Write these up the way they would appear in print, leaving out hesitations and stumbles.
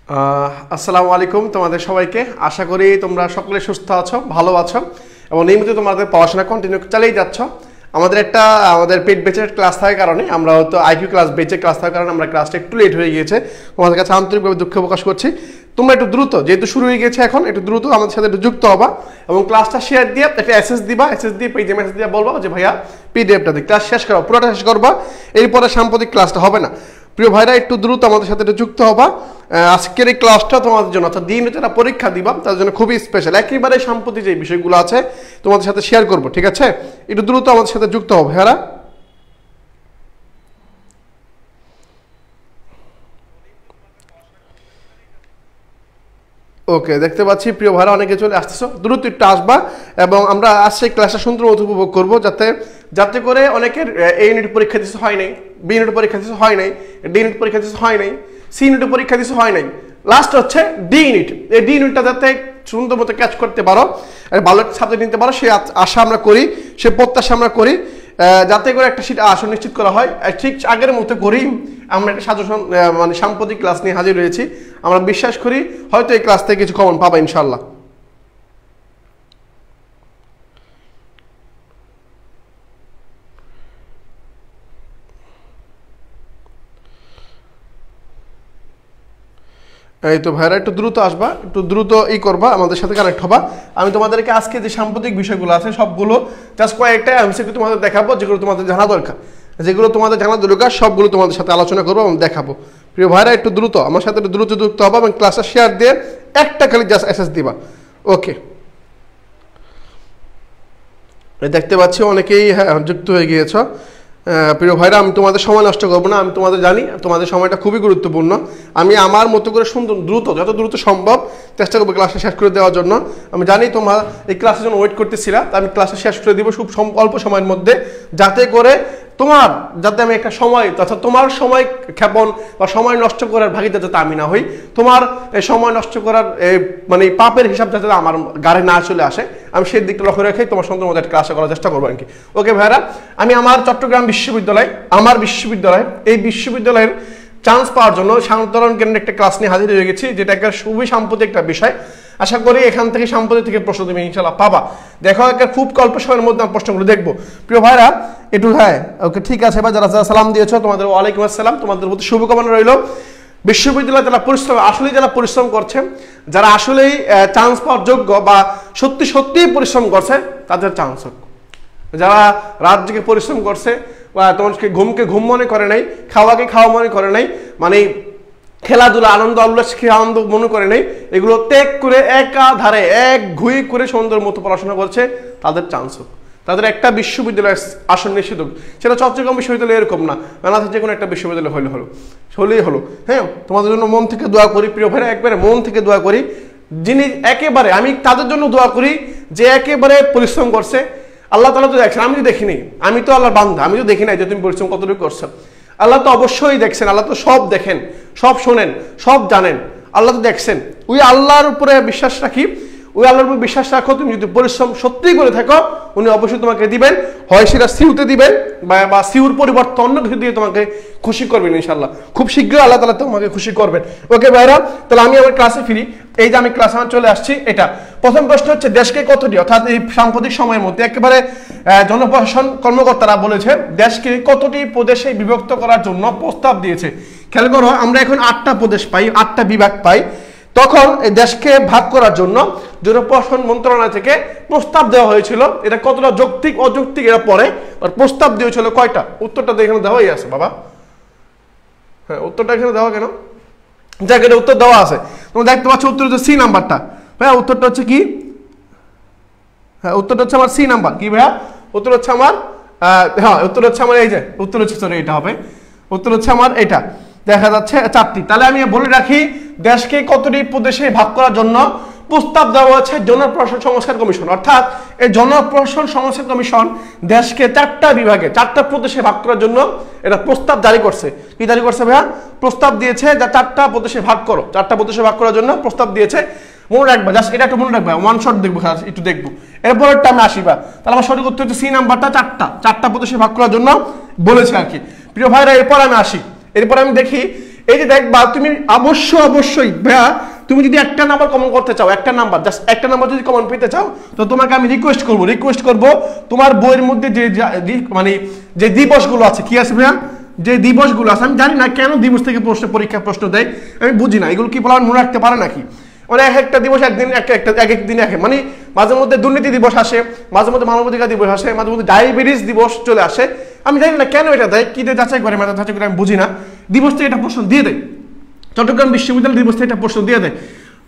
আসসালামু আলাইকুম তোমাদের সবাইকে। আশা করি তোমরা সকলে সুস্থ আছো, ভালো আছো এবং নিয়মিত তোমাদের পড়াশোনা কন্টিনিউ চালিয়ে যাচ্ছ। আমাদের পেড ব্যাচের ক্লাস থাকার কারণে আমরা হয়তো আইকিউ ক্লাস ব্যাচের ক্লাস থাকার কারণে আমরা ক্লাসটা একটু লেট হয়ে গিয়েছে। তোমাদের কাছে আন্তরিকভাবে দুঃখ প্রকাশ করছি। তোমরা একটু দ্রুত, যেহেতু শুরু হয়ে গেছে এখন, একটু দ্রুত আমাদের সাথে একটু যুক্ত হবা এবং ক্লাসটা শেয়ার দিয়ে একটা এসএস দিবা। এসএস দিয়ে পেজে মেসেজ দিয়ে বলবো যে ভাইয়া পিডিএফটা দিই, ক্লাস শেষ করো, পুরোটা শেষ করবা, এরপরে সাম্প্রতিক ক্লাসটা হবে না। প্রিয় ভাইরা, একটু দ্রুত আমাদের সাথে একটু যুক্ত হবা। আজকের এই ক্লাসটা তোমাদের জন্য, অর্থাৎ দিন যারা পরীক্ষা দিবা তার জন্য খুবই স্পেশাল। একেবারে সাম্প্রতিক যে বিষয়গুলো আছে তোমাদের সাথে শেয়ার করবো, ঠিক আছে? একটু দ্রুত আমাদের সাথে যুক্ত হবে ভাইরা। ওকে, দেখতে পাচ্ছি প্রিয় ভাইরা অনেকে চলে আসতেছো, দ্রুত একটু আসবা এবং আমরা আজ সেই ক্লাসটা সুন্দর উপভোগ করবো, যাতে করে অনেকের এ ইউনিট পরীক্ষা দিতে হয় নাই, বি ইউনিট পরীক্ষা দিতে হয় নাই, ডি ইউনিট পরীক্ষা দিতে হয় নাই, সি ইউনিট পরীক্ষা দিতে হয় নাই, লাস্ট হচ্ছে ডি ইউনিট। এই ডি ইউনিটটা যাতে সুন্দর মতো ক্যাচ করতে পারো, ভালো সাবজেক্ট নিতে পারো, সে আশা আমরা করি, সে প্রত্যাশা আমরা করি, যাতে করে একটা সিট আসন নিশ্চিত করা হয়। ঠিক আগের মতো করেই আমরা একটা সাজেশন মানে সাম্প্রতিক ক্লাস নিয়ে হাজির হয়েছি। আমরা বিশ্বাস করি হয়তো এই ক্লাস থেকে কিছু কমন পাবা ইনশাল্লাহ। এই তো ভাইরা, একটু দ্রুত আসবা, একটু দ্রুত করবা, আমাদের সাথে কানেক্ট হবা। আমি তোমাদেরকে আজকে যে সাম্প্রতিক বিষয়গুলো আছে সবগুলো জাস্ট কয়েকটা এমসিকিউ তোমাদের দেখাবো, যেগুলো তোমাদের জানা দরকার, সবগুলো তোমাদের সাথে আলোচনা করবো এবং দেখাবো। প্রিয় ভাইরা, একটু দ্রুত আমার সাথে একটু দ্রুত যুক্ত হবা এবং ক্লাসটা শেয়ার দিয়ে একটা খালি জাস্ট এসএস দিবা। ওকে, দেখতে পাচ্ছি অনেকেই যুক্ত হয়ে গিয়েছ। প্রিয় ভাইরা, আমি তোমাদের সময় নষ্ট করবো না, আমি তোমাদের জানি তোমাদের সময়টা খুবই গুরুত্বপূর্ণ। আমি আমার মতো করে সুন্দর যত দ্রুত সম্ভব চেষ্টা করবো ক্লাসটা শেষ করে দেওয়ার জন্য। আমি জানি তোমরা এই ক্লাসের জন্য ওয়েট করতেছিলা, আমি ক্লাসটা শেষ করে দিব খুব অল্প সময়ের মধ্যে, যাতে আমি একটা সময়, অর্থাৎ তোমার সময় ক্ষেপণ বা সময় নষ্ট করার ভাগিদার যাতে আমি না হই, তোমার সময় নষ্ট করার মানে পাপের হিসাব যাতে আমার গাড়ি না চলে আসে, আমি সেই দিকটা লক্ষ্য রেখে তোমার সুন্দর মতো একটা ক্লাসটা করার চেষ্টা করবো আর কি। ওকে ভাইরা, আমি আমার চট্টগ্রাম বিশ্ববিদ্যালয়, এই বিশ্ববিদ্যালয়ের চান্স পাওয়ার জন্য সাধারণ কেন্দ্রে একটা ক্লাস নিয়ে হাজির হয়ে গেছি, যেটা একটা খুবই সাম্প্রতিক একটা বিষয়। আশা করি এখান থেকে সাম্প্রতিক থেকে প্রশ্ন তুমি ইনশাল্লাহ পাবা। দেখো, একটা খুব অল্প সময়ের মধ্যে আমি প্রশ্নগুলো দেখবো। প্রিয় ভাইরা একটু, হ্যাঁ ওকে ঠিক আছে ভাই, যারা সালাম দিয়েছো তোমাদের ওয়ালাইকুম আসসালাম, তোমাদের প্রতি শুভকামনা রইল। বিশ্ববিদ্যালয়ে যারা পরিশ্রম করছে, যারা আসলেই চান্স পাওয়ার যোগ্য বা সত্যি পরিশ্রম করছে, তাদের চান্স হোক। যারা রাত জেগে পরিশ্রম করছে বা তোমাকে ঘুমকে ঘুম মনে করে নাই, খাওয়াকে খাওয়া মনে করে নাই, মানে খেলাধুলা আনন্দ উল্লাসকে আনন্দ মনে করে নাই, এগুলো ত্যাগ করে একাধারে এক ঘুই করে সুন্দর মতো পড়াশোনা করছে, তাদের চান্স হোক, তাদের একটা বিশ্ববিদ্যালয়ের আসন নিশ্চিত হোক। সেটা চট্টগ্রাম বিশ্ববিদ্যালয় এরকম না, বাংলাদেশের যে কোনো একটা বিশ্ববিদ্যালয় হলেই হলো। হ্যাঁ, তোমাদের জন্য মন থেকে দোয়া করি প্রিয় ভাইরা, একবারে মন থেকে দোয়া করি। আমি তাদের জন্য দোয়া করি যে একেবারে পরিশ্রম করছে। আল্লাহ তাআলা তো দেখছেন, আমি তো দেখিনি, আমি তো আল্লাহর বান্দা, আমি তো দেখি নাই যে তুমি পরিশ্রম কতটুকু করছো। আল্লাহ তো অবশ্যই দেখছেন, আল্লাহ তো সব দেখেন, সব শোনেন, সব জানেন, আল্লাহ তো দেখছেন। ওই আল্লাহর উপরে বিশ্বাস রাখি, ওই আল্লাহর উপর বিশ্বাস রাখো। তুমি যদি পরিশ্রম সত্যি করে থাকো, উনি অবশ্যই তোমাকে দিবেন, হয় সেটা সিউতে দিবেন বা সিউর পরিবর্তে অন্য কিছু দিয়ে তোমাকে খুশি করবেন ইনশাল্লাহ। খুব শীঘ্রই আল্লাহ তাআলা তোমাকে খুশি করবেন। ওকে ভাইরা, তাহলে আমি আমার ক্লাসে ফিরি। এই যে আমি ক্লাসে চলে আসছি, এটা প্রথম প্রশ্ন হচ্ছে, দেশকে কতটি, অর্থাৎ এই সাম্প্রতিক সময়ের মধ্যে একেবারে জনপ্রশাসন কর্মকর্তারা বলেছে দেশকে কতটি প্রদেশে বিভক্ত করার জন্য প্রস্তাব দিয়েছে। খেয়াল করো, আমরা এখন 8টা প্রদেশ পাই, 8টা বিভাগ পাই। তখন এই দেশকে ভাগ করার জন্য জনপ্রশাসন মন্ত্রণালয় থেকে প্রস্তাব দেওয়া হয়েছিল। এটা কতটা যৌক্তিক অযৌক্তিক এরা পরে, আর প্রস্তাব দিয়েছিল কয়টা? উত্তরটা তো এখানে দেওয়াই আছে বাবা। হ্যাঁ, উত্তরটা এখানে দেওয়া কেন? জায়গাটা উত্তর দেওয়া আছে, তোমরা দেখতে পাচ্ছ। উত্তর হচ্ছে সি নাম্বারটা। ভাইয়া উত্তরটা হচ্ছে কি? হ্যাঁ, উত্তরটা হচ্ছে আমার সি নাম্বার। কি ভাইয়া? উত্তর হচ্ছে আমার উত্তর হচ্ছে আমার এই যে উত্তর হচ্ছে, সরি এটা হবে, উত্তর হচ্ছে আমার এটা দেখা যাচ্ছে 4টি। তাহলে আমি বলে রাখি, দেশকে কতটি প্রদেশে ভাগ করার জন্য প্রস্তাব দেওয়া হয়েছে জনপ্রশাসন সংস্কার কমিশন। অর্থাৎ এই জনপ্রশাসন সংস্কার কমিশন দেশকে 4টা বিভাগে, 4টা প্রদেশে ভাগ করার জন্য এটা প্রস্তাব জারি করছে। কি জারি করছে ভাইয়া? প্রস্তাব দিয়েছে যে 4টা প্রদেশে ভাগ করো, 4টা প্রদেশে ভাগ করার জন্য প্রস্তাব দিয়েছে। মনে রাখবা, জাস্ট এটা একটু মনে রাখবা, ওয়ান শট দেখবো, একটু দেখবো, এরপরটা আমি আসিবা। তাহলে আমার সঠিক উত্তর হচ্ছে সি নাম্বারটা, 4টা প্রদেশে ভাগ করার জন্য বলেছে আর কি। প্রিয় ভাইরা, এরপর আমি আসি, এরপর আমি দেখি এই যে দেখবা তুমি অবশ্যই ভাইয়া তুমি যদি একটা নাম্বার কমন করতে চাও, একটা নাম্বার জাস্ট একটা নাম্বার যদি কমন পেতে চাও, তো তোমাকে আমি রিকোয়েস্ট করব তোমার বইয়ের মধ্যে যে মানে যে দিবসগুলো আছে, কি আছে ভাইয়া, যে দিবসগুলো আছে, আমি জানি না কেন দিবস থেকে পরীক্ষা প্রশ্ন দেয়, আমি বুঝি না এগুলো কি বলা মনে রাখতে পারে নাকি, মানে এক একটা দিবস একদিন এক দিন মানে মাঝে মধ্যে দুর্নীতি দিবস আসে, মাঝে মধ্যে মানবাধিকার দিবস আসে, মাঝে মধ্যে ডায়াবেটিস দিবস চলে আসে, আমি জানি না কেন এটা দেয়, কি দিয়ে যাচাই করে যাচাই করে আমি বুঝি না, দিবস থেকে এটা প্রশ্ন দিয়ে দেয়, চট্টগ্রাম বিশ্ববিদ্যালয় দিবস থেকে এটা প্রশ্ন দিয়ে দেয়।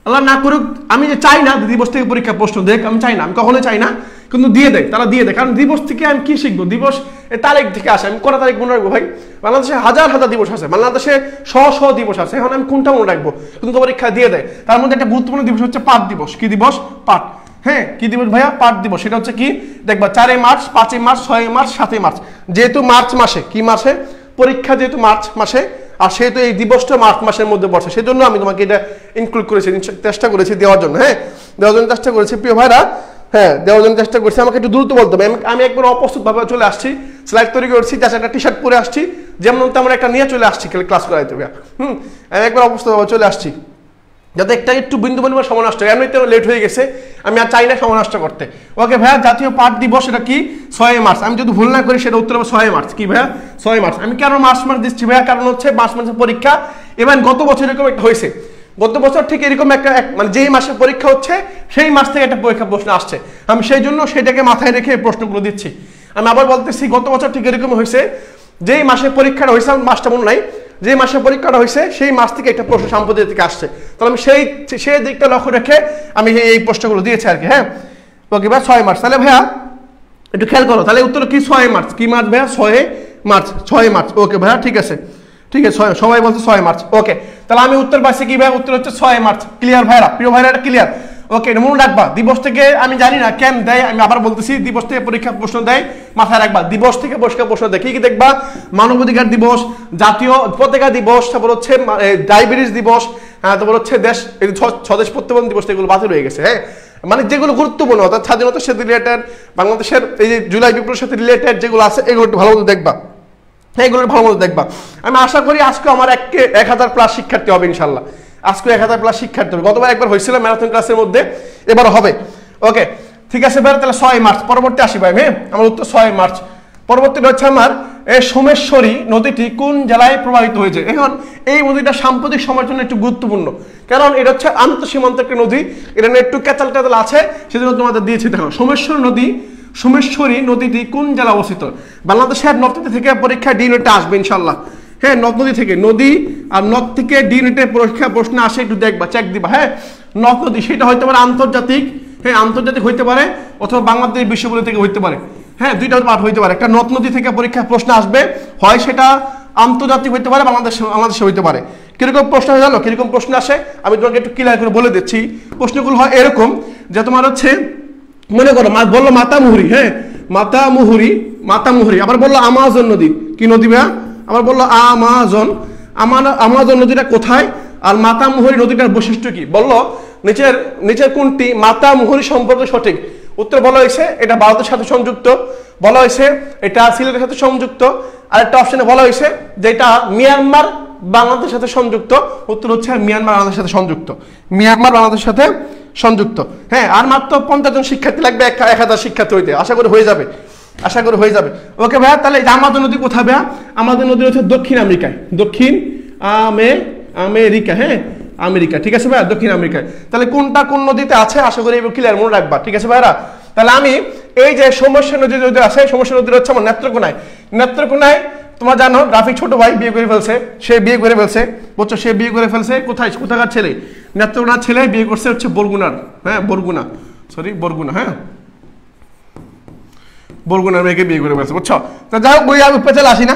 আল্লাহ না করুক, আমি যে চাই না দিবস থেকে পরীক্ষা প্রশ্ন দেখ, আমি চাই না, আমি কখনোই চাই না, কিন্তু দিয়ে দেয়, তারা দিয়ে দেয়, কারণ দিবস থেকে আমি কি শিখবো, দিবস তারিখ থেকে আসে, আমি কোন তারিখ মনে রাখবো ভাই, বাংলাদেশে হাজার দিবস আছে, বাংলাদেশে শ দিবস আছে, এখন আমি কোনটা মনে রাখবো, কিন্তু পরীক্ষা দিয়ে দেয়। তার মধ্যে একটা গুরুত্বপূর্ণ দিবস হচ্ছে পাট দিবস। কি দিবস? পাট। হ্যাঁ, কি দিবস ভাইয়া? পাট দিবস। সেটা হচ্ছে কি দেখবা 4 মার্চ, 5 মার্চ, 6 মার্চ, 7 মার্চ, যেহেতু মার্চ মাসে, কি মাসে পরীক্ষা, যেহেতু মার্চ মাসে, আর সেহেতু এই দিবসটা মার্চ মাসের মধ্যে পড়ছে, সেজন্য আমি তোমাকে এটা ইনক্লুড করেছি, চেষ্টা করেছি দেওয়ার জন্য। হ্যাঁ, দেওয়ার জন্য চেষ্টা করেছি প্রিয় ভাইরা, হ্যাঁ দেওয়ার জন্য চেষ্টা করছি। আমাকে একটু দ্রুত বলতে হবে, আমি একবার অপ্রস্তুত ভাবে চলে আসছি, স্লাইড তৈরি করছি, জাস্ট একটা টি শার্ট পরে আসছি, যেমন তেমন একটা নিয়ে চলে আসছি ক্লাস করাইতে হবে। আমি একবার অপ্রস্তুত ভাবে চলে আসছি, যাতে একটা একটু বিন্দু পরিমাণ সময় নষ্ট হয়, এমনিতে লেট হয়ে গেছে, আমি আর চাই না সময় নষ্ট করতে। ওকে ভাইয়া, জাতীয় পাট দিবস এটা কি? 6 মার্চ। আমি যদি ভুল না করি সেটা উত্তর হবে 6 মার্চ। কি ভাইয়া? 6 মার্চ। আমি কেন মার্চ দিচ্ছি ভাইয়া? কারণ হচ্ছে মার্চ মাসের পরীক্ষা, এবং গত বছর এরকম একটা হয়েছে, গত বছর ঠিক এরকম একটা মানে যেই মাসে পরীক্ষা হচ্ছে সেই মাস থেকে একটা পরীক্ষা প্রশ্ন আসছে, আমি সেই জন্য সেটাকে মাথায় রেখে প্রশ্নগুলো দিচ্ছি। আমি আবার বলতেছি, গত বছর ঠিক এরকম হয়েছে, যেই মাসে পরীক্ষাটা হয়েছে, আমার মাসটা মনে নাই, যে মাসে পরীক্ষাটা হয়েছে সেই মাস থেকে একটা প্রশ্ন সাম্প্রতিক থেকে আসছে, তাহলে আমি সেই দিকটা লক্ষ্য রেখে আমি এই প্রশ্নগুলো দিয়েছি আর কি। হ্যাঁ, ওকে ভাই 6 মার্চ। তাহলে ভাইয়া একটু খেয়াল করো, তাহলে উত্তর কি? 6 মার্চ। কি মার্চ ভাইয়া? 6 মার্চ। ওকে ভাইয়া, ঠিক আছে, সবাই বলছে 6 মার্চ। ওকে, তাহলে আমি উত্তর পাচ্ছি কি ভাই? উত্তর হচ্ছে 6 মার্চ। ক্লিয়ার ভাইরা, প্রিয় ভাইরা, এটা ক্লিয়ার? ওকে, মনে রাখবা, দিবস থেকে আমি জানি না কেন দেয়, আমি আবার বলতেছি, দিবস থেকে পরীক্ষা প্রশ্ন দেয়, মাথায় রাখবা, দিবস থেকে পরীক্ষা প্রশ্ন দেয়। কি দেখবা? মানবাধিকার দিবস, জাতীয় পতাকা দিবস, তারপর হচ্ছে ডায়াবেটিস দিবস, তারপর হচ্ছে স্বদেশ প্রত্যর্পণ দিবস, এগুলো বাতিল হয়ে গেছে। হ্যাঁ, মানে যেগুলো গুরুত্বপূর্ণ, অর্থাৎ স্বাধীনতার সাথে রিলেটেড, বাংলাদেশের এই যে জুলাই বিপ্লবের সাথে রিলেটেড যেগুলো আছে, এগুলো একটু ভালো মতো দেখবা। হ্যাঁ, এগুলো ভালো মতো দেখবা। আমি আশা করি আজকে আমার 1000+ শিক্ষার্থী হবে ইনশাল্লাহ, আজকে 1000+ শিক্ষার্থী হবে। গতবার একবার হয়েছিল ম্যারাথন ক্লাসের মধ্যে, এবার হবে। ওকে, ঠিক আছে ভাই, তাহলে 6 মার্চ। পরবর্তী আসি ভাই। হ্যাঁ, আমার উত্তর 6 মার্চ। পরবর্তী হচ্ছে আমার সোমেশ্বরী নদীটি কোন জেলায় প্রবাহিত হয়েছে? এখন এই নদীটা সাম্প্রতিক সময়ের জন্য একটু গুরুত্বপূর্ণ, কারণ এটা হচ্ছে আন্তঃসীমান্ত একটা নদী, এটা নিয়ে একটু ক্যাচাল আছে, সেজন্য তোমাদের দিয়েছি। দেখো, সোমেশ্বরী নদীটি কোন জেলা অবস্থিত? বাংলাদেশের নদ নদী থেকে পরীক্ষা ডি ইউনিটে আসবে ইনশাল্লাহ। হ্যাঁ, নদ নদী থেকে, নদী আর নদ থেকে ডি ইউনিটে পরীক্ষা প্রশ্ন আসে, একটু দেখবা, চেক দিবা। হ্যাঁ, নদ নদী সেটা হইতে পারে আন্তর্জাতিক, হ্যাঁ আন্তর্জাতিক হইতে পারে, অথবা বাংলাদেশ বিশ্ববিদ্যালয় থেকে হইতে পারে। হ্যাঁ, দুইটা পাঠ হইতে পারে, একটা নদ নদী থেকে পরীক্ষা প্রশ্ন আসবে, হয় সেটা আন্তর্জাতিক হইতে পারে, বাংলাদেশে হইতে পারে। কিরকম প্রশ্ন হয়ে গেল, কিরকম প্রশ্ন আসে আমি তোমাকে একটু ক্লিয়ার করে বলে দিচ্ছি। প্রশ্নগুলো হয় এরকম যে তোমার হচ্ছে, মনে করো বললো মাতামুহুরি, হ্যাঁ মাতামুহুরি, আবার বললো আমাজন নদী। কি নদী ভাইয়া? আবার বললো আমাজন নদীটা কোথায়, আর মাতামুহুরি নদীটার বৈশিষ্ট্য কি? বললো নিচের কোনটি মাতামুহুরি সম্পর্কে সঠিক? উত্তর বলা হয়েছে এটা ভারতের সাথে সংযুক্ত, বলা হয়েছে এটা সিলেটের সাথে সংযুক্ত, আর একটা অপশনে বলা হয়েছে যেটা মিয়ানমার বাংলাদেশের সাথে সংযুক্ত। উত্তর হচ্ছে মিয়ানমার বাংলাদেশের সাথে সংযুক্ত, মিয়ানমার বাংলাদেশের সাথে সংযুক্ত। হ্যাঁ, আর মাত্র 50 জন শিক্ষার্থী লাগবে 1000 শিক্ষার্থী হইতে, আশা করি হয়ে যাবে। ওকে ভাইয়া, তাহলে আমাজন নদী কোথায় ভাইয়া? আমাজন নদী হচ্ছে দক্ষিণ আমেরিকায়, দক্ষিণ আমেরিকা। হ্যাঁ, আমেরিকা, ঠিক আছে ভাইয়া, দক্ষিণ আমেরিকায়। তাহলে কোনটা কোন নদীতে আছে আশা করি এবার ক্লিয়ার, মনে রাখবা। ঠিক আছে ভাইরা, তাহলে আমি এই যে সমস্যা নদী যদি আছে, সমস্যা নদী হচ্ছে আমার নেত্রকোনায় তোমরা জানো রাফি ছোট ভাই বিয়ে করে ফেলছে, সে বিয়ে করে ফেলছে, বুঝছো, সে বিয়ে করে ফেলছে কোথাকার ছেলে? নেত্রকোনার ছেলে বিয়ে করছে হচ্ছে বরগুনার, হ্যাঁ বরগুনা, হ্যাঁ বরগুনার মেয়েকে বিয়ে করে ফেলছে, বুঝছো। তো যাই হোক, বই আমি পেছালে আসি না,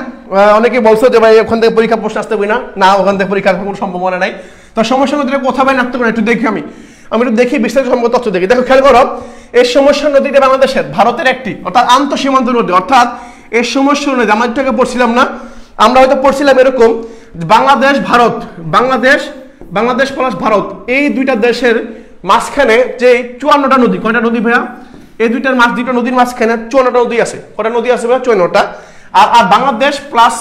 অনেকে বলছো যে ভাই ওখান থেকে পরীক্ষা প্রশ্ন আসতে বই না, ওখান থেকে পরীক্ষার কোনো সম্ভাবনা নাই। তো সমস্যা নদীটা কোথায় ভাই? নেত্রকোনা। একটু দেখি, আমি একটু দেখি, বিস্তারিত সম্পর্কে তথ্য দেখি। দেখো, খেয়াল করো, এই সমস্যা নদীটা বাংলাদেশের, ভারতের একটি, অর্থাৎ আন্তঃসীমান্ত নদী। অর্থাৎ এই সমস্যা নদী আমরা একটু আগে পড়ছিলাম না, আমরা হয়তো পড়ছিলাম এরকম, বাংলাদেশ প্লাস ভারত, এই দুইটা দেশের মাঝখানে যে 54টা নদী, কয়টা নদী ভাইয়া? এই দুইটা নদীর মাঝখানে 54টা নদী আছে। কয়টা নদী আছে ভাইয়া? 54টা। আর বাংলাদেশ প্লাস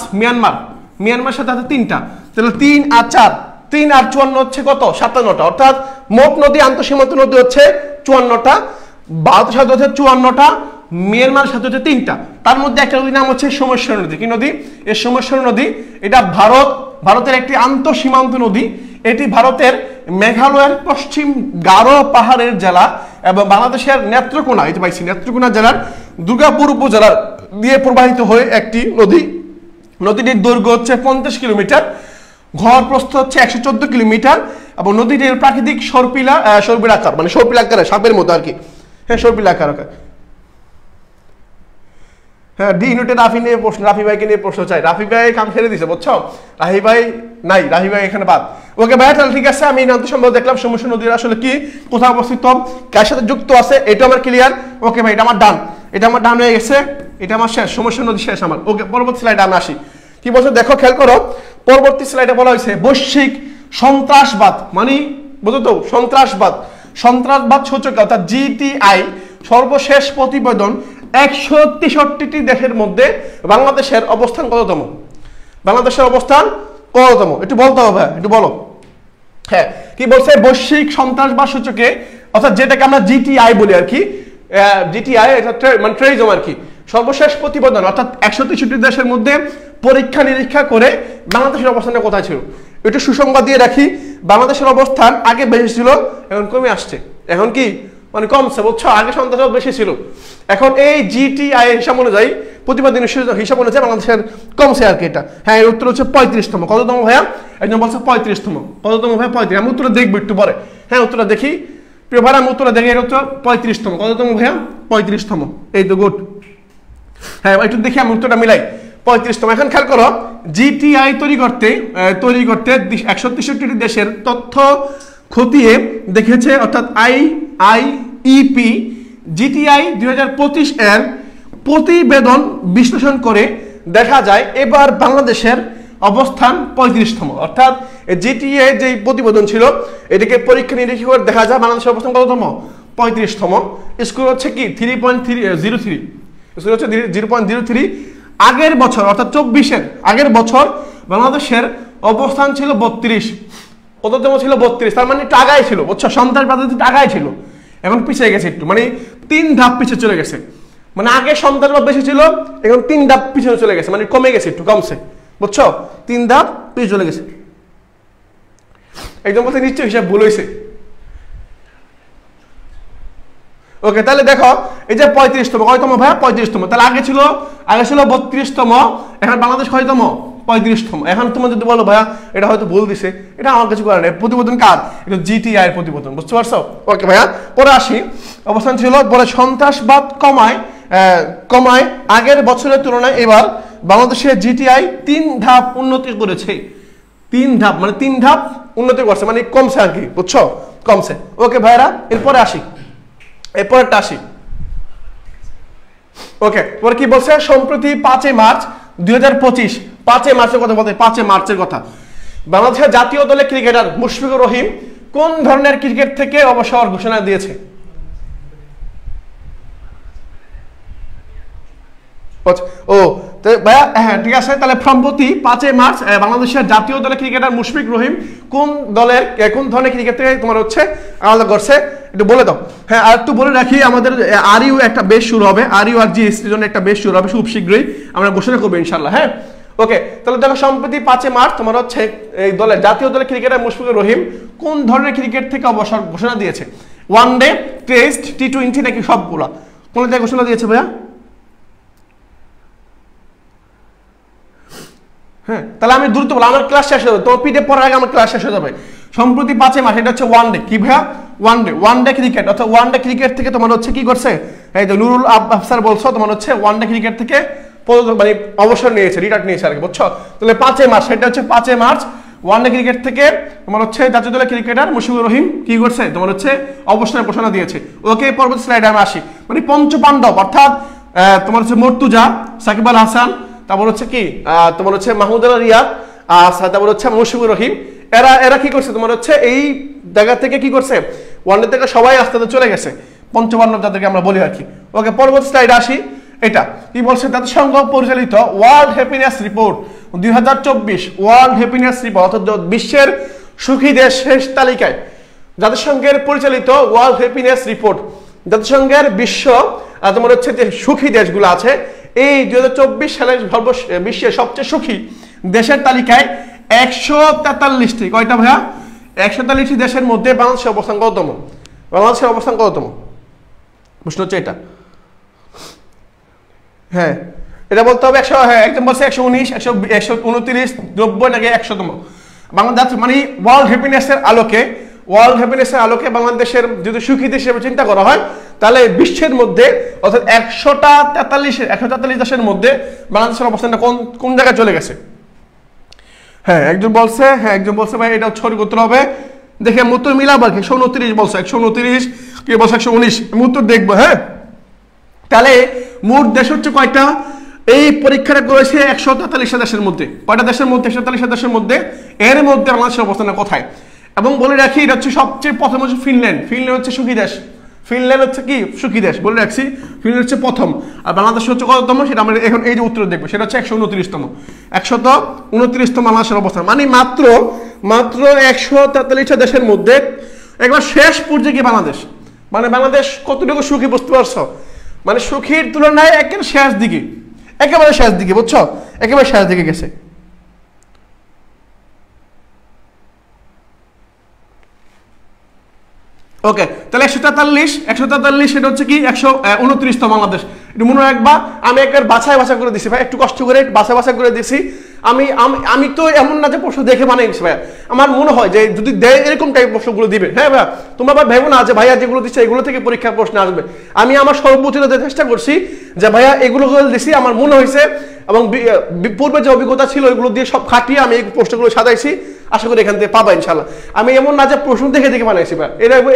মিয়ানমার সাথে আছে 3টা, তাহলে 3 আর 4, 3 আর 54 হচ্ছে কত? 57টা। অর্থাৎ মোট নদী আন্তঃসীমান্ত নদী হচ্ছে 54টা, ভারতের সাথে হচ্ছে 54টা, মিয়ানমারের সাথে হচ্ছে 3টা। তার মধ্যে একটা নদীর নাম হচ্ছে সোমেশ্বর নদী। কি নদী? এই সোমেশ্বর নদী। এটা ভারতের একটি আন্তঃসীমান্ত নদী। এটি ভারতের মেঘালয়ের পশ্চিম গারো পাহাড়ের জেলা এবং বাংলাদেশের নেত্রকোনা, এই যে পাইছি নেত্রকোনা জেলার দুর্গাপুর উপজেলার দিয়ে প্রবাহিত হয়ে একটি নদী। নদীটির দৈর্ঘ্য হচ্ছে 50 কিলোমিটার, ঘর প্রস্থ হচ্ছে 114 কিলোমিটার এবং নদীটির প্রাকৃতিক সর্পিলাকার, মানে সর্পিলাকার সাপের মতো আর কি। হ্যাঁ, সর্পিলাকার। হ্যাঁ, ডি ইউনিটে রাফি ভাইকে নিয়ে প্রশ্ন চাই। রাফি ভাই কাম ছেড়ে দিছে, বুঝছো? রাফি ভাই নাই, রাফি ভাই এখানে বাদ। ওকে ভাইয়া, তাহলে ঠিক আছে। আমি নদী সম্বন্ধে দেখলাম, সোমেশ্বর নদীর আসলে কি, কোথায় অবস্থিত, কার সাথে যুক্ত আছে, এটা আমার ক্লিয়ার। ওকে ভাই, এটা আমার ডান, এটা আমার ডান হয়ে গেছে, এটা আমার শেষ, সোমেশ্বর নদী শেষ আমার। ওকে, পরবর্তী স্লাইডে আমি আসি। কি বলছো দেখো, খেয়াল করো। পরবর্তী স্লাইডে বলা হয়েছে বৈশ্বিক সন্ত্রাসবাদ, মানে বুঝো তো, সন্ত্রাসবাদ সূচক অর্থাৎ জিটিআই সর্বশেষ প্রতিবেদন 163টি দেশের মধ্যে বাংলাদেশের অবস্থান কততম? বাংলাদেশের অবস্থান কততম একটু বলতে হবে, একটু বলো। হ্যাঁ, কি বলছে? বৈশ্বিক সন্ত্রাসবাদ সূচকে, অর্থাৎ যেটাকে আমরা জিটিআই বলি আর কি, জিটিআই এটা মানে টেররিজম আর কি, সর্বশেষ প্রতিবেদন অর্থাৎ 163 দেশের মধ্যে পরীক্ষা নিরীক্ষা করে বাংলাদেশের অবস্থানটা কোথায় ছিল। একটু সুসংবাদ দিয়ে রাখি, বাংলাদেশের অবস্থান আগে বেশি ছিল, এখন কমে আসছে। এখন কি মানে কমছে, বুঝছো? আগে সন্ত্রাসবাদ বেশি ছিল, এখন এই জিটিআই হিসাব অনুযায়ী, প্রতিবেদন হিসাব অনুযায়ী বাংলাদেশের কমছে আর কি এটা। হ্যাঁ, এর উত্তর হচ্ছে 35তম। কততম ভাইয়া? একজন বলছে 35তম। কততম ভাইয়া? 35। আমি উত্তরটা দেখবো একটু পরে। হ্যাঁ, উত্তরটা দেখি প্রিয় ভাই, আমি উত্তরটা দেখি। এর উত্তর 35তম। কততম ভাইয়া? 35তম। এই তো গুড। হ্যাঁ, একটু দেখি আমি উত্তরটা মিলাই। 35তম। এখন খেয়াল করো, জিটিআই তৈরি করতে 163টি দেশের তথ্য খতিয়ে দেখেছে, অর্থাৎ আইইপি জিটিআই 2025 এর প্রতিবেদন বিশ্লেষণ করে দেখা যায় এবার বাংলাদেশের অবস্থান 35তম। অর্থাৎ জিটিআই যে প্রতিবেদন ছিল, এটাকে পরীক্ষা নিরীক্ষা করে দেখা যায় বাংলাদেশের অবস্থান কততম? 35তম। স্কোর হচ্ছে কি 3.03, স্কোর হচ্ছে 0.03। আগের বছর অর্থাৎ 24-এর আগের বছর বাংলাদেশের অবস্থান ছিল 32। কততম ছিল? 32। তার মানে একটু আগায় ছিল, বুঝছো? সন্ত্রাসবাদ একটু আগায় ছিল, এখন পিছিয়ে গেছে একটু, মানে 3 ধাপ পিছিয়ে চলে গেছে। মানে আগে সন্ত্রাসবাদ বেশি ছিল, এখন 3 ধাপ পিছনে চলে গেছে, মানে কমে গেছে, একটু কমছে, বুঝছো? 3 ধাপ পিছিয়ে চলে গেছে। একদম বলতে নিশ্চয় হিসাব ভুল হয়েছে। ওকে, তাহলে দেখো, এই যে 35তম, কয়তম ভাইয়া? 35তম। তাহলে আগে ছিল 32তম, এখন বাংলাদেশ কয়তম? 35তম। এখন তোমরা যদি বলো ভাইয়া এটা হয়তো ভুল দিছে, এটা আমার কিছু করার নেই। প্রতিবেদন কার? এটা জিটিআই এর প্রতিবেদন, বুঝতে পারছো? ওকে ভাইয়া, পরে আসি। অবস্থান ছিল বলে সন্ত্রাসবাদ কমায় আগের বছরের তুলনায় এবার বাংলাদেশের জিটিআই 3 ধাপ উন্নতি করেছে। 3 ধাপ মানে 3 ধাপ উন্নতি করছে, মানে কমছে আর কি, বুঝছো? কমছে। ওকে ভাইরা, এরপরে আসি, এরপরটা আসি। ওকে, পরে কি বলছে? সম্প্রতি 5 মার্চ 2025, 5 মার্চের কথা বলতে, 5 মার্চের কথা, বাংলাদেশের জাতীয় দলের ক্রিকেটার মুশফিকুর রহিম কোন ধরনের ক্রিকেট থেকে অবসর ঘোষণা দিয়েছে? ও ভাইয়া, হ্যাঁ ঠিক আছে। তাহলে সম্প্রতি 5 মার্চ বাংলাদেশের জাতীয় দলের ক্রিকেটার মুশফিকুর রহিম কোন ধরনের ক্রিকেট থেকে তোমার হচ্ছে আলাদা করছে, একটু বলে দাও। হ্যাঁ, আর একটু বলে রাখি, আমাদের আরইউ একটা বেশ শুরু হবে, আরইউ আর জিএসটির জন্য একটা বেশ শুরু হবে খুব শীঘ্রই, আমরা ঘোষণা করবো ইনশাল্লাহ। হ্যাঁ, ওকে, তাহলে দেখো সম্প্রতি 5 মার্চ তোমার হচ্ছে এই জাতীয় দলের ক্রিকেটার মুশফিকুর রহিম কোন ধরনের ক্রিকেট থেকে অবসর ঘোষণা দিয়েছে? ওয়ানডে, টেস্ট, টি20 নাকি সবগুলা? কোন থেকে ঘোষণা দিয়েছে ভাইয়া? হ্যাঁ, তাহলে আমি দ্রুত বললাম, আমার ক্লাস শেষ হয়ে যাবে, তোমার পিডিএফ পড়ার আগে আমার ক্লাস শেষ হয়ে যাবে। সম্প্রতি 5 মার্চ, এটা হচ্ছে ওয়ানডে। কি ভাইয়া? ওয়ানডে ক্রিকেট, অর্থাৎ ওয়ানডে ক্রিকেট থেকে তোমার হচ্ছে কি করছে? এই যে নুরুল আফসার বলছো, তোমার হচ্ছে ওয়ানডে ক্রিকেট থেকে মানে অবসর নিয়েছে, রিটায়ার নিয়েছে আর কি, বুঝছো? তাহলে 5 মার্চ, সেটা হচ্ছে 5 মার্চ ওয়ানডে ক্রিকেট থেকে তোমার হচ্ছে জাতীয় দলের ক্রিকেটার মুশফিকুর রহিম কি করছে? তোমার হচ্ছে অবসরের ঘোষণা দিয়েছে। ওকে, পরবর্তী স্লাইডে আমি আসি। মানে পঞ্চপাণ্ডব অর্থাৎ তোমার হচ্ছে মর্তুজা, সাকিব আল হাসান, তারপর হচ্ছে কি তোমার হচ্ছে মাহমুদুল্লাহ রিয়াদ, তারপর হচ্ছে মুশফিকুর রহিম, এরা কি করছে? তোমার হচ্ছে এই জায়গা থেকে কি করছে? ওয়ানডে থেকে সবাই আস্তে আস্তে চলে গেছে, পঞ্চপাণ্ডব যাদেরকে আমরা বলি আর কি। ওকে, পরবর্তী স্লাইডে আসি। এটা কি বলছে? জাতিসংঘ পরিচালিত world happiness report 2024 world happiness report, অর্থাৎ বিশ্বের সুখী দেশ শেষ তালিকায় জাতিসংঘের পরিচালিত ওয়ার্ল্ড হ্যাপিনেস রিপোর্ট, জাতিসংঘের বিশ্ব তোমার হচ্ছে যে সুখী দেশগুলো আছে, এই 2024 সালে বিশ্বের সবচেয়ে সুখী দেশের তালিকায় 143টি, কয়টা ভাইয়া? 143টি দেশের মধ্যে বাংলাদেশের অবস্থান কততম? বাংলাদেশের অবস্থান কততম? প্রশ্ন হচ্ছে এটা। হ্যাঁ, এটা বলতে হবে 100, হ্যাঁ একদম বলছে 119, 129, 90 নাকি 100তম বাংলাদেশ, মানে ওয়ার্ল্ড হ্যাপিনেসের আলোকে বাংলাদেশের যদি সুখী দেশ হিসেবে চিন্তা করা হয়, তাহলে বিশ্বের মধ্যে অর্থাৎ 143 দেশের মধ্যে বাংলাদেশের অবস্থানটা কোন জায়গায় চলে গেছে? হ্যাঁ একজন বলছে ভাই এটা সঠিক উত্তর হবে, দেখে উত্তর মিলাবো আর কি। 129 বলছে, 129 কি বলছে 119, আমি উত্তর দেখবো। হ্যাঁ, তাহলে মোট দেশ হচ্ছে কয়টা? এই পরীক্ষাটা করেছে 143 দেশের মধ্যে। কয়টা দেশের মধ্যে? 143 দেশের মধ্যে। এর মধ্যে বাংলাদেশের অবস্থানটা কোথায়? এবং বলে রাখি এটা হচ্ছে সবচেয়ে প্রথম হচ্ছে ফিনল্যান্ড। ফিনল্যান্ড হচ্ছে সুখী দেশ। ফিনল্যান্ড হচ্ছে কি সুখী দেশ বলে রাখছি। ফিনল্যান্ড হচ্ছে প্রথম, আর বাংলাদেশ হচ্ছে কততম সেটা আমরা এখন এই যে উত্তর দেখবো, সেটা হচ্ছে 129তম। 129তম বাংলাদেশের অবস্থান, মানে মাত্র 143টা দেশের মধ্যে একবার শেষ পর্যায়ে গিয়ে বাংলাদেশ। মানে বাংলাদেশ কতটুকু সুখী বুঝতে পারছো? মানে সুখীর তুলনায় একেবারে শেষ দিকে, বুঝছো? একেবারে শেষ দিকে গেছে। ওকে, তাহলে 143 এটা হচ্ছে কি 129তম বাংলাদেশ। একটু মনে রাখবা, আমি একবার বাছাই করে দিছি ভাই, একটু কষ্ট করে বাছাই করে দিছি। আমি তো এমন না যে প্রশ্ন দেখে বানাইছি ভাই, আমার মনে হয় যে যদি দেয় এরকম টাইপ প্রশ্নগুলো দিবে। হ্যাঁ ভাইয়া, তোমরা আবার ভেবো না যে ভাইয়া যেগুলো দিচ্ছে এগুলো থেকে পরীক্ষার প্রশ্ন আসবে। আমি আমার সর্বোচ্চ চেষ্টা করছি যে ভাইয়া এগুলো দিছি আমার মনে হয়েছে, এবং পূর্বে যে অভিজ্ঞতা ছিল এগুলো দিয়ে সব খাটিয়ে আমি এই প্রশ্নগুলো সাজাইছি। আশা করি এখান থেকে পাবা ইনশাল্লাহ। আমি এমন না যে প্রশ্ন দেখে বানাইছি ভাই,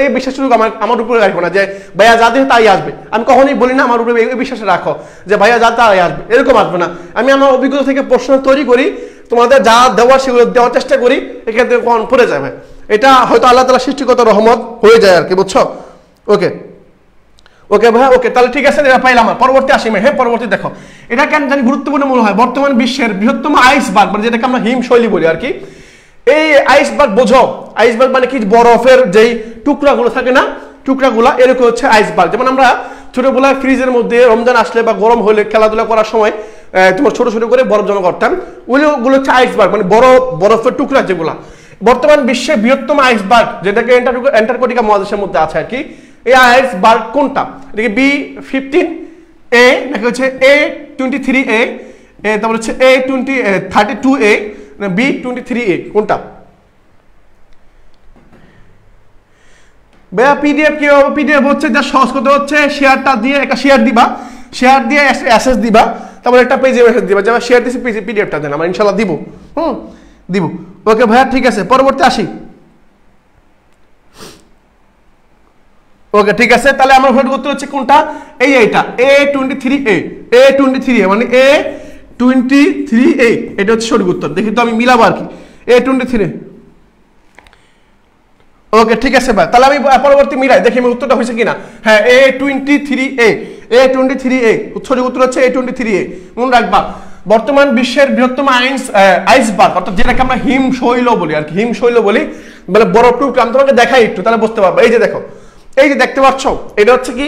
এই বিশ্বাসটুকু আমার উপরে রাখবো না যে ভাইয়া যা দেবে তাই আসবে। আমি কখনোই বলি না আমার উপরে এই বিশ্বাসে রাখো যে ভাইয়া যা তাই আসবে, এরকম আসবে না। আমি আমার অভিজ্ঞতা থেকে প্রশ্ন তৈরি করি, তোমাদের যা দেওয়ার সেগুলো দেওয়ার চেষ্টা করি, এখান থেকে কখন পড়ে যাবে। এটা হয়তো আল্লাহ তাআলা সৃষ্টিগত রহমত হয়ে যায় আর কি, বুঝছো? ওকে ভাইয়া, ওকে তাহলে ঠিক আছে, এটা পাইলাম। পরবর্তী আসি। হ্যাঁ, পরবর্তী দেখো, এটা কেন জানি গুরুত্বপূর্ণ মনে হয়। বর্তমান বিশ্বের বৃহত্তম আইসবার্গ, মানে যেটাকে আমরা হিমশৈলী বলি আর কি। এই আইসবার্গ বোঝো, আইসবার্গ মানে কি? বরফের যেই টুকরাগুলো থাকে না, টুকরাগুলা এরকম হচ্ছে আইসবার্গ। যেমন আমরা ছোটবেলায় ফ্রিজের মধ্যে রমজান আসলে বা গরম হলে খেলাধুলা করার সময় তোমার ছোট করে বরফ জমা করতাম, ওগুলো হচ্ছে আইসবার্গ, মানে বরফের টুকরা যেগুলা। বর্তমান বিশ্বের বৃহত্তম আইসবার্গ, যেটাকে অ্যান্টার্কটিকা মহাদেশের মধ্যে আছে আর কি, এই আইসবার্গ কোনটা? এটাকে B15A নাকি হচ্ছে A23A, তারপর হচ্ছে A32A, B23A, কোনটা? ভাইয়া পিডিএফ কি হবে? পিডিএফ হচ্ছে যা সহজ কথা হচ্ছে শেয়ারটা দিয়ে একটা শেয়ার দিবা, শেয়ার দিয়ে অ্যাসেস দিবা, তারপর একটা পেজে মেসেজ দিবা যে শেয়ার দিছি পিডিএফটা দেন, আমরা ইনশাআল্লাহ দিব। দিব। ওকে ভাইয়া, ঠিক আছে, পরবর্তী আসি। ওকে ঠিক আছে, তাহলে আমার সঠিক উত্তর হচ্ছে কোনটা? এইটা A23A, মানে A23A, এটা হচ্ছে সঠিক উত্তর। দেখি তো আমি মিলাবো আর কি, A23। ওকে ঠিক আছে ভাই, তাহলে আমি পরবর্তী মিলাই দেখি আমি উত্তরটা হয়েছে কিনা। হ্যাঁ, A23A, সঠিক উত্তর হচ্ছে A23A। মনে রাখবা, বর্তমান বিশ্বের বৃহত্তম আইসবার্গ, অর্থাৎ যেটাকে আমরা হিমশৈল বলি আর কি, হিমশৈল বলি, মানে বরফ টুকরা। আমি তোমাকে দেখাই একটু, তাহলে বুঝতে পারবো। এই যে দেখো, এই যে দেখতে পাচ্ছ, এটা হচ্ছে কি?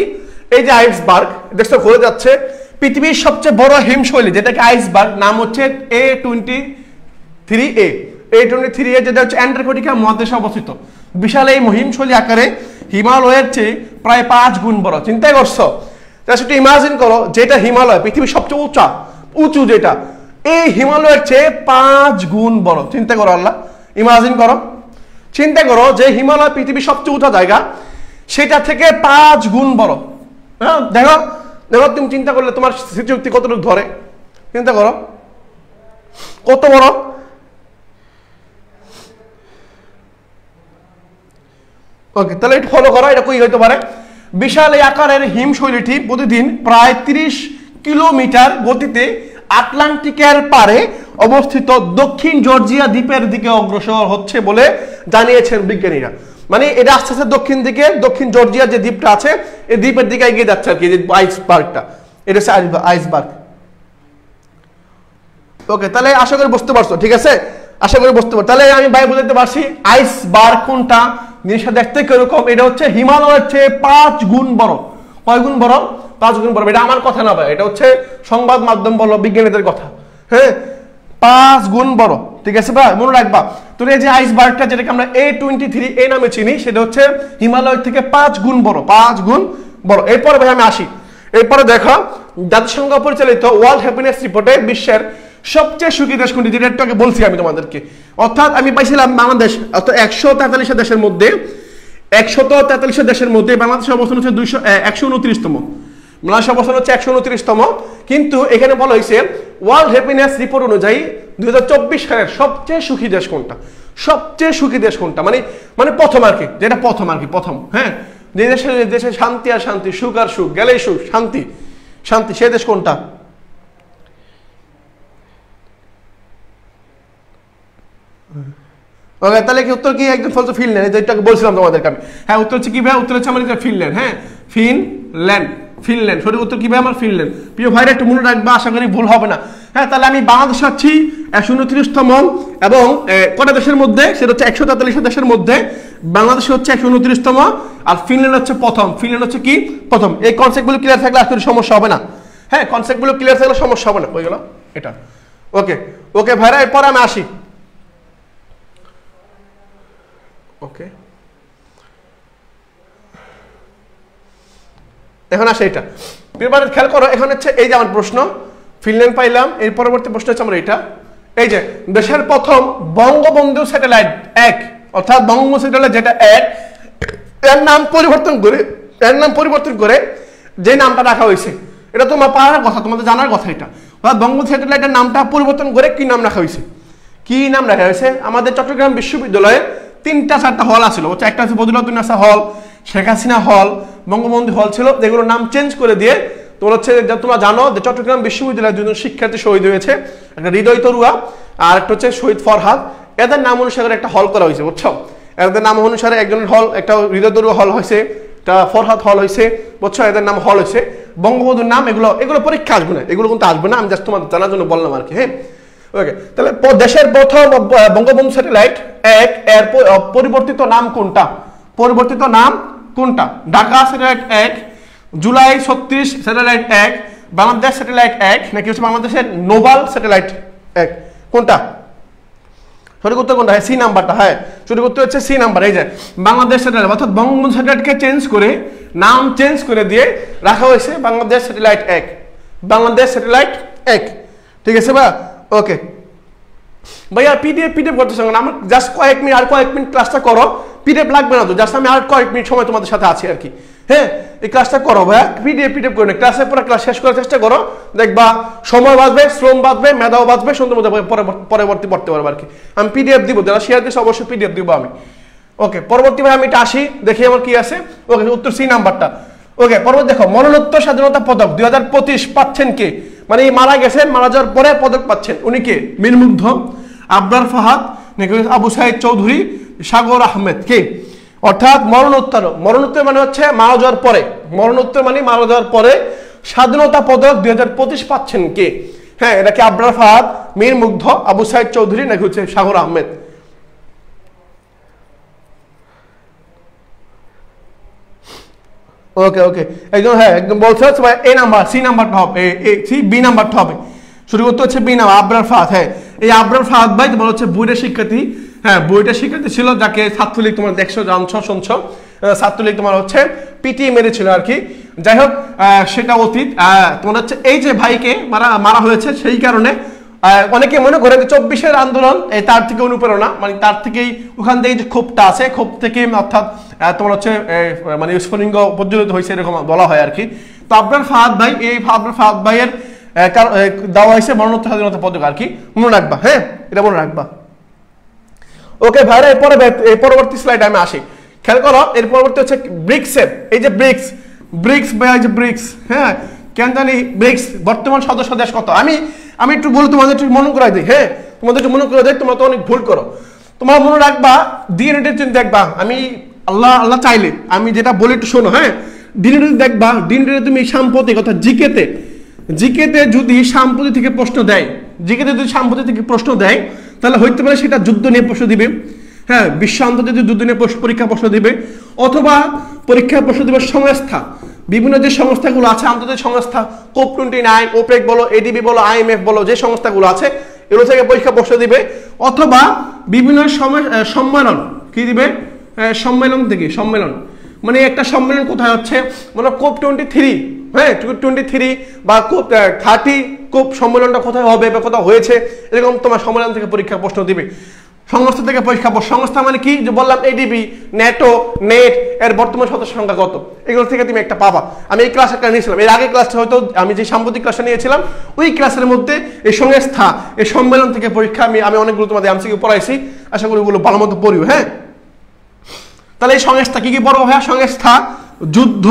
এই যে আইসবার্গ, দেখছো ঘুরে যাচ্ছে। পৃথিবীর সবচেয়ে বড় হিমশৈলী যেটাকে আইসবার্গ, নাম হচ্ছে A23A। যেটা হচ্ছে অ্যান্টার্কটিকা মহাদেশে অবস্থিত। বিশাল এই হিমশৈলী আকারে হিমালয়ের চেয়ে প্রায় 5 গুণ বড়। চিন্তা করছো? সেটা ইমাজিন করো, যেটা হিমালয় পৃথিবীর সবচেয়ে উঁচু যেটা, এই হিমালয়ের চেয়ে 5 গুণ বড়। চিন্তা করো আল্লাহ, ইমাজিন করো, চিন্তা করো যে হিমালয় পৃথিবীর সবচেয়ে উঁচা জায়গা, সেটা থেকে 5 গুণ বড়। হ্যাঁ, দেখো তুমি চিন্তা করলে তোমার স্মৃতিশক্তি কতটুকু ধরে, চিন্তা করো কত বড়। ওকে, তাহলে এটা ফলো করো, এটা কই হইতে পারে? বিশাল এই আকারের হিমশৈলীটি প্রতিদিন প্রায় 30 কিলোমিটার গতিতে আটলান্টিকের পারে অবস্থিত দক্ষিণ জর্জিয়া দ্বীপের দিকে অগ্রসর হচ্ছে বলে জানিয়েছেন বিজ্ঞানীরা। মানে এটা আস্তে আস্তে দক্ষিণ জর্জিয়া যে দ্বীপটা আছে, এই দ্বীপের দিকে এগিয়ে যাচ্ছে আর কি, যে আইসবার্গটা, এটা হচ্ছে আইসবার্গ। ওকে, তাহলে আশা করি বুঝতে পারছো, ঠিক আছে, আশা করি বুঝতে পারছো। তাহলে আমি ভাই বুঝাতে পারছি আইস বার কোনটা, জিনিসটা দেখতে কিরকম, এটা হচ্ছে হিমালয়ের চেয়ে 5 গুণ বড়। কয় গুণ বড়? 5 গুণ বড়। এটা আমার কথা না ভাই, এটা হচ্ছে সংবাদ মাধ্যম বলো, বিজ্ঞানীদের কথা। হ্যাঁ, 5 গুণ বড়, ঠিক আছে ভাই, মনে রাখবা। তো এই যে আইসবার্গটা যেটাকে আমরা A23 নামে চিনি, সেটা হচ্ছে হিমালয় থেকে 5 গুণ বড়, 5 গুণ বড়। এরপরে ভাই আমি আসি, এরপরে দেখো জাতিসংঘ পরিচালিত ওয়ার্ল্ড হ্যাপিনেস রিপোর্টে বিশ্বের সবচেয়ে সুখী দেশ কোনটি, যেটা একটু আগে বলছি আমি তোমাদেরকে। অর্থাৎ আমি পাইছিলাম বাংলাদেশ, অর্থাৎ 143 দেশের মধ্যে 143 দেশের মধ্যে বাংলাদেশের অবস্থান হচ্ছে 129তম। বাংলাদেশের অবস্থান হচ্ছে 129তম। কিন্তু এখানে বলা হয়েছে ওয়ার্ল্ড হ্যাপিনেস রিপোর্ট অনুযায়ী 2024 সালের সবচেয়ে সুখী দেশ কোনটা, সবচেয়ে সুখী দেশ কোনটা, মানে প্রথম আর কি, যেটা প্রথম আর কি, প্রথম। হ্যাঁ, যে দেশে শান্তি আর শান্তি, সুখ আর সুখ, গেলেই সুখ, শান্তি শান্তি, সে দেশ কোনটা? ওকে, তাহলে কি উত্তর কি একদম ফলস? ফিনল্যান্ড, যেটাকে বলছিলাম তোমাদেরকে আমি। হ্যাঁ, উত্তর হচ্ছে কি ভাই? উত্তর হচ্ছে আমার ফিনল্যান্ড। হ্যাঁ, ফিনল্যান্ড, ফিনল্যান্ড সঠিক উত্তর কি ভাই? আমার ফিনল্যান্ড। প্রিয় ভাইরা একটু মনে রাখবা, আশা করি ভুল হবে না। হ্যাঁ, তাহলে আমি বাংলাদেশ আছি 129তম, এবং কটা দেশের মধ্যে? সেটা হচ্ছে 143 দেশের মধ্যে বাংলাদেশ হচ্ছে 129তম, আর ফিনল্যান্ড হচ্ছে প্রথম। ফিনল্যান্ড হচ্ছে কি? প্রথম। এই কনসেপ্টগুলো ক্লিয়ার থাকলে আসলে সমস্যা হবে না। হ্যাঁ, কনসেপ্টগুলো ক্লিয়ার থাকলে সমস্যা হবে না। হয়ে গেল এটা। ওকে ওকে ভাইরা, এরপর আমি আসি। ওকে, এখন আসে এটা। খেয়াল করো, এখন হচ্ছে এই যে আমার প্রশ্ন, ফিনল্যান্ড পাইলাম, এর পরবর্তী প্রশ্ন হচ্ছে আমার এটা। এই যে দেশের প্রথম বঙ্গবন্ধু স্যাটেলাইট 1, অর্থাৎ বঙ্গবন্ধু স্যাটেলাইট যেটা 1, এর নাম পরিবর্তন করে যে নামটা রাখা হয়েছে, এটা তোমার পারার কথা, তোমাদের জানার কথা। এটা বঙ্গবন্ধু স্যাটেলাইটের নামটা পরিবর্তন করে কি নাম রাখা হয়েছে? কি নাম রাখা হয়েছে? আমাদের চট্টগ্রাম বিশ্ববিদ্যালয়ে 3-4টা হল আছিল। একটা হচ্ছে বদরুদ্দোজা হল, শেখ হাসিনা হল, বঙ্গবন্ধু হল ছিল, যেগুলোর নাম চেঞ্জ করে দিয়ে তোমার হচ্ছে, তোমরা জানো যে চট্টগ্রাম বিশ্ববিদ্যালয়ের দুজন শিক্ষার্থী শহীদ হয়েছে, একটা হৃদয় তরুয়া আর একটা হচ্ছে শহীদ ফরহাদ। এদের নাম অনুসারে একটা হল করা হয়েছে, বুঝছো? এদের নাম অনুসারে একজনের হল, একটা হৃদয় তরুয়া হল হয়েছে, একটা ফরহাদ হল হয়েছে, বুঝছো? এদের নাম হল হয়েছে। বঙ্গবন্ধুর নাম এগুলো পরীক্ষা আসবে না, এগুলো কিন্তু আসবে না, আমি জাস্ট তোমার জানার জন্য বললাম আর কি। হ্যাঁ, ওকে, তাহলে দেশের প্রথম বঙ্গবন্ধু স্যাটেলাইট 1 এর পরিবর্তিত নাম কোনটা? পরিবর্তিত নাম কোনটা? Dhaka satellite 1, July 36 satellite 1, Bangladesh satellite 1, নাকি হচ্ছে বাংলাদেশের নোবাল স্যাটেলাইট 1? কোনটা সঠিক উত্তর? কোনটা? হ্যাঁ, সি নাম্বারটা। হ্যাঁ, সঠিক উত্তর হচ্ছে সি নাম্বার। এই যে বাংলাদেশ স্যাটেলাইট, অর্থাৎ বঙ্গবন্ধু স্যাটেলাইটকে নাম চেঞ্জ করে দিয়ে রাখা হয়েছে বাংলাদেশ স্যাটেলাইট 1, বাংলাদেশ স্যাটেলাইট 1, ঠিক আছে ভাই? ওকে ভাইয়া, পিডিএফ করতেছে না, আমার জাস্ট কয়েক মিনিট ক্লাসটা করো, পিডিএফ লাগবে না তো, জাস্ট আমি আর কয়েক মিনিট সময় তোমাদের সাথে আছি আর কি। হ্যাঁ, এই ক্লাসটা করো ভাইয়া, পিডিএফ করে না, ক্লাসের পরে ক্লাস শেষ করার চেষ্টা করো, দেখবা সময় বাঁচবে, শ্রম বাঁচবে, মেধাও বাঁচবে, সুন্দর মতো পরবর্তী পড়তে পারবো আর কি। আমি পিডিএফ দিব, যারা শেয়ার দিচ্ছে অবশ্যই পিডিএফ দিব আমি। ওকে, পরবর্তী ভাই আমি এটা আসি, দেখি আমার কি আছে। ওকে, উত্তর সি নাম্বারটা। ওকে, পরবর্তী দেখো, মরণোত্তর স্বাধীনতা পদক 2025 পাচ্ছেন কে? মানে মারা গেছেন, মারা যাওয়ার পরে পদক পাচ্ছেন, উনি কে? মীর মুগ্ধ, আবরার ফাহাদ, নাকি আবু সাইদ চৌধুরী, সাগর আহমেদ? কে? অর্থাৎ মরণোত্তর মানে হচ্ছে মারা যাওয়ার পরে, মরণোত্তর মানে মারা যাওয়ার পরে স্বাধীনতা পদক 2025 পাচ্ছেন কে? হ্যাঁ, এটা কি আবরার ফাহাদ, মীর মুগ্ধ, আবু সাইদ চৌধুরী, নাকি হচ্ছে সাগর আহমেদ? ওকে ওকে, একদম, হ্যাঁ একদম বলছে হচ্ছে এ নাম্বার, সি নাম্বারটা হবে, বি নাম্বারটা হবে। সঠিক উত্তর হচ্ছে বি নাম্বার, আবরার ফাহাদ। হ্যাঁ, এই আবরার ফাহাদ ভাই তোমার হচ্ছে বুয়েটের শিক্ষার্থী। হ্যাঁ, বুয়েটের শিক্ষার্থী ছিল, যাকে ছাত্রলীগ তোমার দেখছো, জানছো, শুনছো, ছাত্রলীগ তোমার হচ্ছে পিটিয়ে মেরেছিল আর কি। যাই হোক, সেটা অতীত। তোমার হচ্ছে এই যে ভাইকে মারা হয়েছে, সেই কারণে অনেকে মনে করে যে 24-এর আন্দোলন তার থেকে অনুপ্রেরণা, মানে তার থেকেই, ওখান থেকে যে ক্ষোভটা আছে, ক্ষোভ থেকে অর্থাৎ তোমার হচ্ছে মানে স্ফুলিঙ্গ প্রজ্বলিত হয়েছে, এরকম বলা হয় আর কি। তো আবরার ফাহাদ ভাই, এই আবরার ফাহাদ ভাইয়ের দেওয়া হয়েছে মরণোত্তর স্বাধীনতা পদক আর কি, মনে রাখবা। হ্যাঁ, এটা মনে রাখবা। ওকে ভাইরা, এর পরবর্তী স্লাইডে আমি আসি। খেয়াল করো, এর পরবর্তী হচ্ছে ব্রিক্সের, এই যে ব্রিক্স ভাই, এই যে ব্রিক্স। হ্যাঁ, কেন জানি ব্রিক্স বর্তমান সদস্য দেশ কত? আমি একটু বলি, তোমাদের একটু মনে করাই দিই। হ্যাঁ, তোমাদের একটু মনে করে দেয়, তোমরা তো অনেক ভুল করো। তোমরা মনে রাখবা, ডিএনএ দেখবা, আমি আল্লাহ চাইলে আমি যেটা বলি একটু শোনো। হ্যাঁ, ডিএনএ দেখবা, ডিএনএ তুমি সাম্প্রতিক অর্থাৎ জিকেতে যদি সাম্প্রতিক থেকে প্রশ্ন দেয়, জিকে যদি সাম্প্রতিক প্রশ্ন দেয় তাহলে হইতে পারে সেটা যুদ্ধ নিয়ে প্রশ্ন দিবে, হ্যাঁ, বিশ্ব আন্তর্জাতিক যুদ্ধ নিয়ে পরীক্ষা প্রশ্ন দিবে, অথবা পরীক্ষায় প্রশ্ন দিবে সংস্থা, বিভিন্ন যে সংস্থাগুলো আছে আন্তর্জাতিক সংস্থা, COP29, ওপেক বলো, এডিবি বলো, IMF বলো, যে সংস্থাগুলো আছে এগুলো থেকে পরীক্ষা প্রশ্ন দিবে, অথবা বিভিন্ন সম্মেলন কি দিবে, সম্মেলন থেকে, সম্মেলন মানে একটা সম্মেলন কোথায় হচ্ছে, মানে COP23, হ্যাঁ 23 বা COP30, COP সম্মেলনটা কোথায় হবে বা কোথাও হয়েছে, এরকম তোমার সম্মেলন থেকে পরীক্ষা প্রশ্ন দিবে। সংস্থা থেকে পরীক্ষা, সংস্থা মানে কি, যে বললাম এডিবি, ন্যাটো, নেট, এর বর্তমান সদস্য সংখ্যা কত, এগুলো থেকে তুমি একটা পাবা। আমি এই ক্লাস একটা নিয়েছিলাম, এর আগে ক্লাসটা হয়তো আমি যে সাম্প্রতিক ক্লাসটা নিয়েছিলাম ওই ক্লাসের মধ্যে এই সংস্থা, এই সম্মেলন থেকে পরীক্ষা আমি অনেকগুলো তোমাদের এমসিকিউ পড়াইছি, আশা করি ওগুলো ভালো মতো পড়িও। হ্যাঁ, তাহলে এই সংস্থা কি কি পড়বো ভাইয়া, সংস্থা, যুদ্ধ,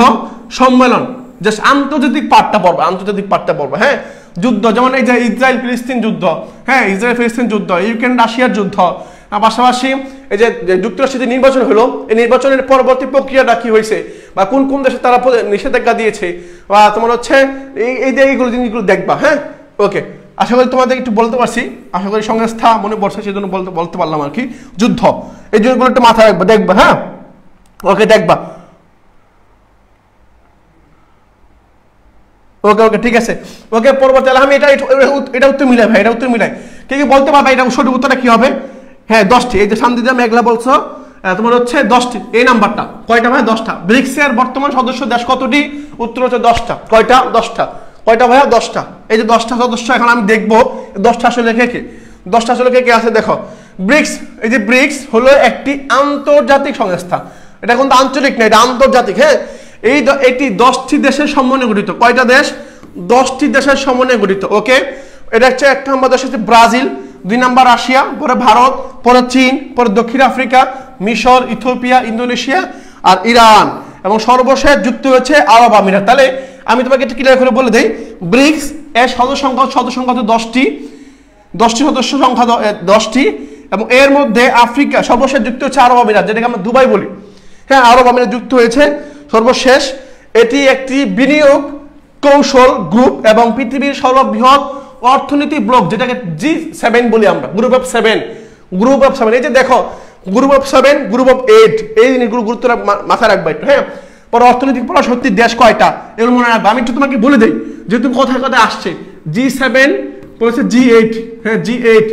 সম্মেলন, জাস্ট আন্তর্জাতিক পার্টটা পড়বো, আন্তর্জাতিক পার্টটা পড়বো। হ্যাঁ, যুদ্ধ যেমন এই যে ইসরায়েল ফিলিস্তিন যুদ্ধ, হ্যাঁ ইসরায়েল ফিলিস্তিন যুদ্ধ, ইউক্রেন রাশিয়ার যুদ্ধ, পাশাপাশি এই যে যুক্তরাষ্ট্রে নির্বাচন হলো, এই নির্বাচনের পরবর্তী প্রক্রিয়াটা কি হয়েছে, বা কোন কোন দেশে তারা নিষেধাজ্ঞা দিয়েছে, বা তোমার হচ্ছে এই যে এইগুলো জিনিসগুলো দেখবা। হ্যাঁ, ওকে, আশা করি তোমাদের একটু বলতে পারছি, আশা করি সংস্থা মনে পড়ছে, সেই জন্য বলতে পারলাম আর কি। যুদ্ধ, এই জিনিসগুলো একটু মাথায় রাখবা, দেখবা। হ্যাঁ, ওকে, দেখবা। ওকে ওকে, ঠিক আছে, ওকে পরবর্তী আমি এটা উত্তর মিলাই ভাই, এটা উত্তর মিলাই, কে কি বলতে পারবে এটা সঠিক উত্তরটা কি হবে? হ্যাঁ 10টি, এই যে শান্তিদা মেঘলা বলছো তোমার হচ্ছে 10টি, এই নাম্বারটা কয়টা ভাই? 10টা। ব্রিক্সের বর্তমান সদস্য দেশ কতটি? উত্তর হচ্ছে 10টা। কয়টা? 10টা। কয়টা ভাইয়া? 10টা। এই যে 10টা সদস্য, এখন আমি দেখবো 10টা আসলে কে কে, 10টা আসলে কে কে আছে দেখো। ব্রিক্স, এই যে ব্রিক্স হলো একটি আন্তর্জাতিক সংস্থা, এটা কিন্তু আঞ্চলিক না, এটা আন্তর্জাতিক। হ্যাঁ, এটি 10টি দেশের সমন্বয়ে গঠিত। কয়টা দেশ? 10টি দেশের সমন্বয়ে গঠিত। ওকে, এটা হচ্ছে 1 নম্বর দেশ হচ্ছে ব্রাজিল, 2 নম্বর রাশিয়া, পরে ভারত, পরে চীন, পরে দক্ষিণ আফ্রিকা, মিশর, ইথিওপিয়া, ইন্দোনেশিয়া আর ইরান, এবং সর্বশেষ যুক্ত হয়েছে আরব আমিরাত। তাহলে আমি তোমাকে একটু ক্লিয়ার করে বলে দেই, ব্রিক্স এর সদস্য সংখ্যা হচ্ছে 10টি, 10টি সদস্য সংখ্যা 10টি, এবং এর মধ্যে আফ্রিকা সর্বশেষ যুক্ত হচ্ছে আরব আমিরাত, যেটাকে আমরা দুবাই বলি। হ্যাঁ, আরব আমিরাত যুক্ত হয়েছে সর্বশেষ। এটি একটি বিনিয়োগ কৌশল গ্রুপ এবং পৃথিবীর সর্ববৃহৎ অর্থনীতি ব্লক, যেটাকে G7 বলি আমরা, গ্রুপ অফ 7, গ্রুপ অফ 7। এই যে দেখো, গ্রুপ অফ 7, গ্রুপ অফ 8, এই জিনিসগুলো গুরুত্ব মাথায় রাখবা একটু। হ্যাঁ, পরে অর্থনৈতিক পরাশক্তির দেশ কয়টা এগুলো মনে রাখবা। আমি একটু তোমাকে বলে দিই, যেহেতু কথায় কথায় আসছে, G7 পরে হচ্ছে G8, হ্যাঁ G8,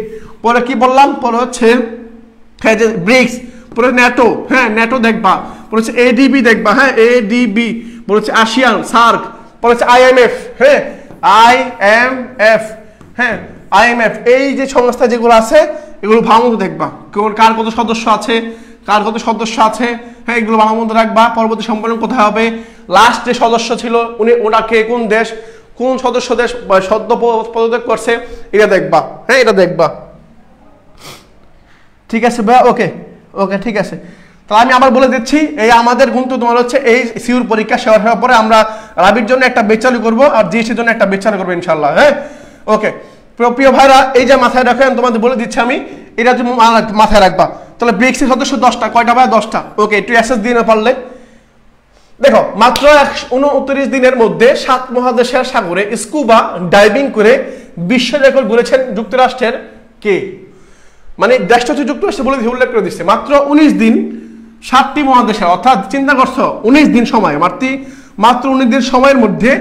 পরে কি বললাম, পরে হচ্ছে হ্যাঁ যে ব্রিক্স, পরে ন্যাটো, হ্যাঁ ন্যাটো দেখবা, পরে হচ্ছে এডিবি দেখবা, হ্যাঁ এডিবি, পরে হচ্ছে আসিয়ান, সার্ক, পরে হচ্ছে IMF, হ্যাঁ IMF, হ্যাঁ IMF। এই যে সংস্থা যেগুলো আছে এগুলো ভালো মতো দেখবা, কার কত সদস্য আছে, কার কত সদস্য আছে, হ্যাঁ এগুলো ভালো মতো রাখবা। পরবর্তী সম্মেলন কোথায় হবে, লাস্ট যে সদস্য ছিল ওনাকে কোন দেশ, কোন সদস্য দেশ সদ্য পদত্যাগ করছে, এটা দেখবা। হ্যাঁ, এটা দেখবা, ঠিক আছে ভাই? ওকে ওকে, ঠিক আছে। তাহলে আমি আবার বলে দিচ্ছি, এই আমাদের কিন্তু তোমার হচ্ছে এই সিউর পরীক্ষা শেয়ার হওয়ার পরে আমরা রাবির জন্য একটা বেচ চালু করবো আর জিএসির জন্য একটা বেচ চালু করবো ইনশাল্লাহ। হ্যাঁ, ওকে প্রিয় ভাইরা, এই যে মাথায় রাখেন, তোমাদের বলে দিচ্ছি আমি, এটা তুমি মাথায় রাখবা। তাহলে ব্রিক্সের সদস্য 10টা, কয়টা ভাই? 10টা। ওকে, একটু অ্যাসেস দিয়ে না পারলে দেখো, মাত্র 29 দিনের মধ্যে 7 মহাদেশের সাগরে স্কুবা ডাইভিং করে বিশ্ব রেকর্ড গড়েছেন যুক্তরাষ্ট্রের কে? মানে দেশটা হচ্ছে যুক্তরাষ্ট্র বলে উল্লেখ করে দিচ্ছে, মাত্র 19 দিন 7টি মহাদেশে, অর্থাৎ চিন্তা করছো 19 দিন সময়, মাত্র 19 দিন সময়ের মধ্যে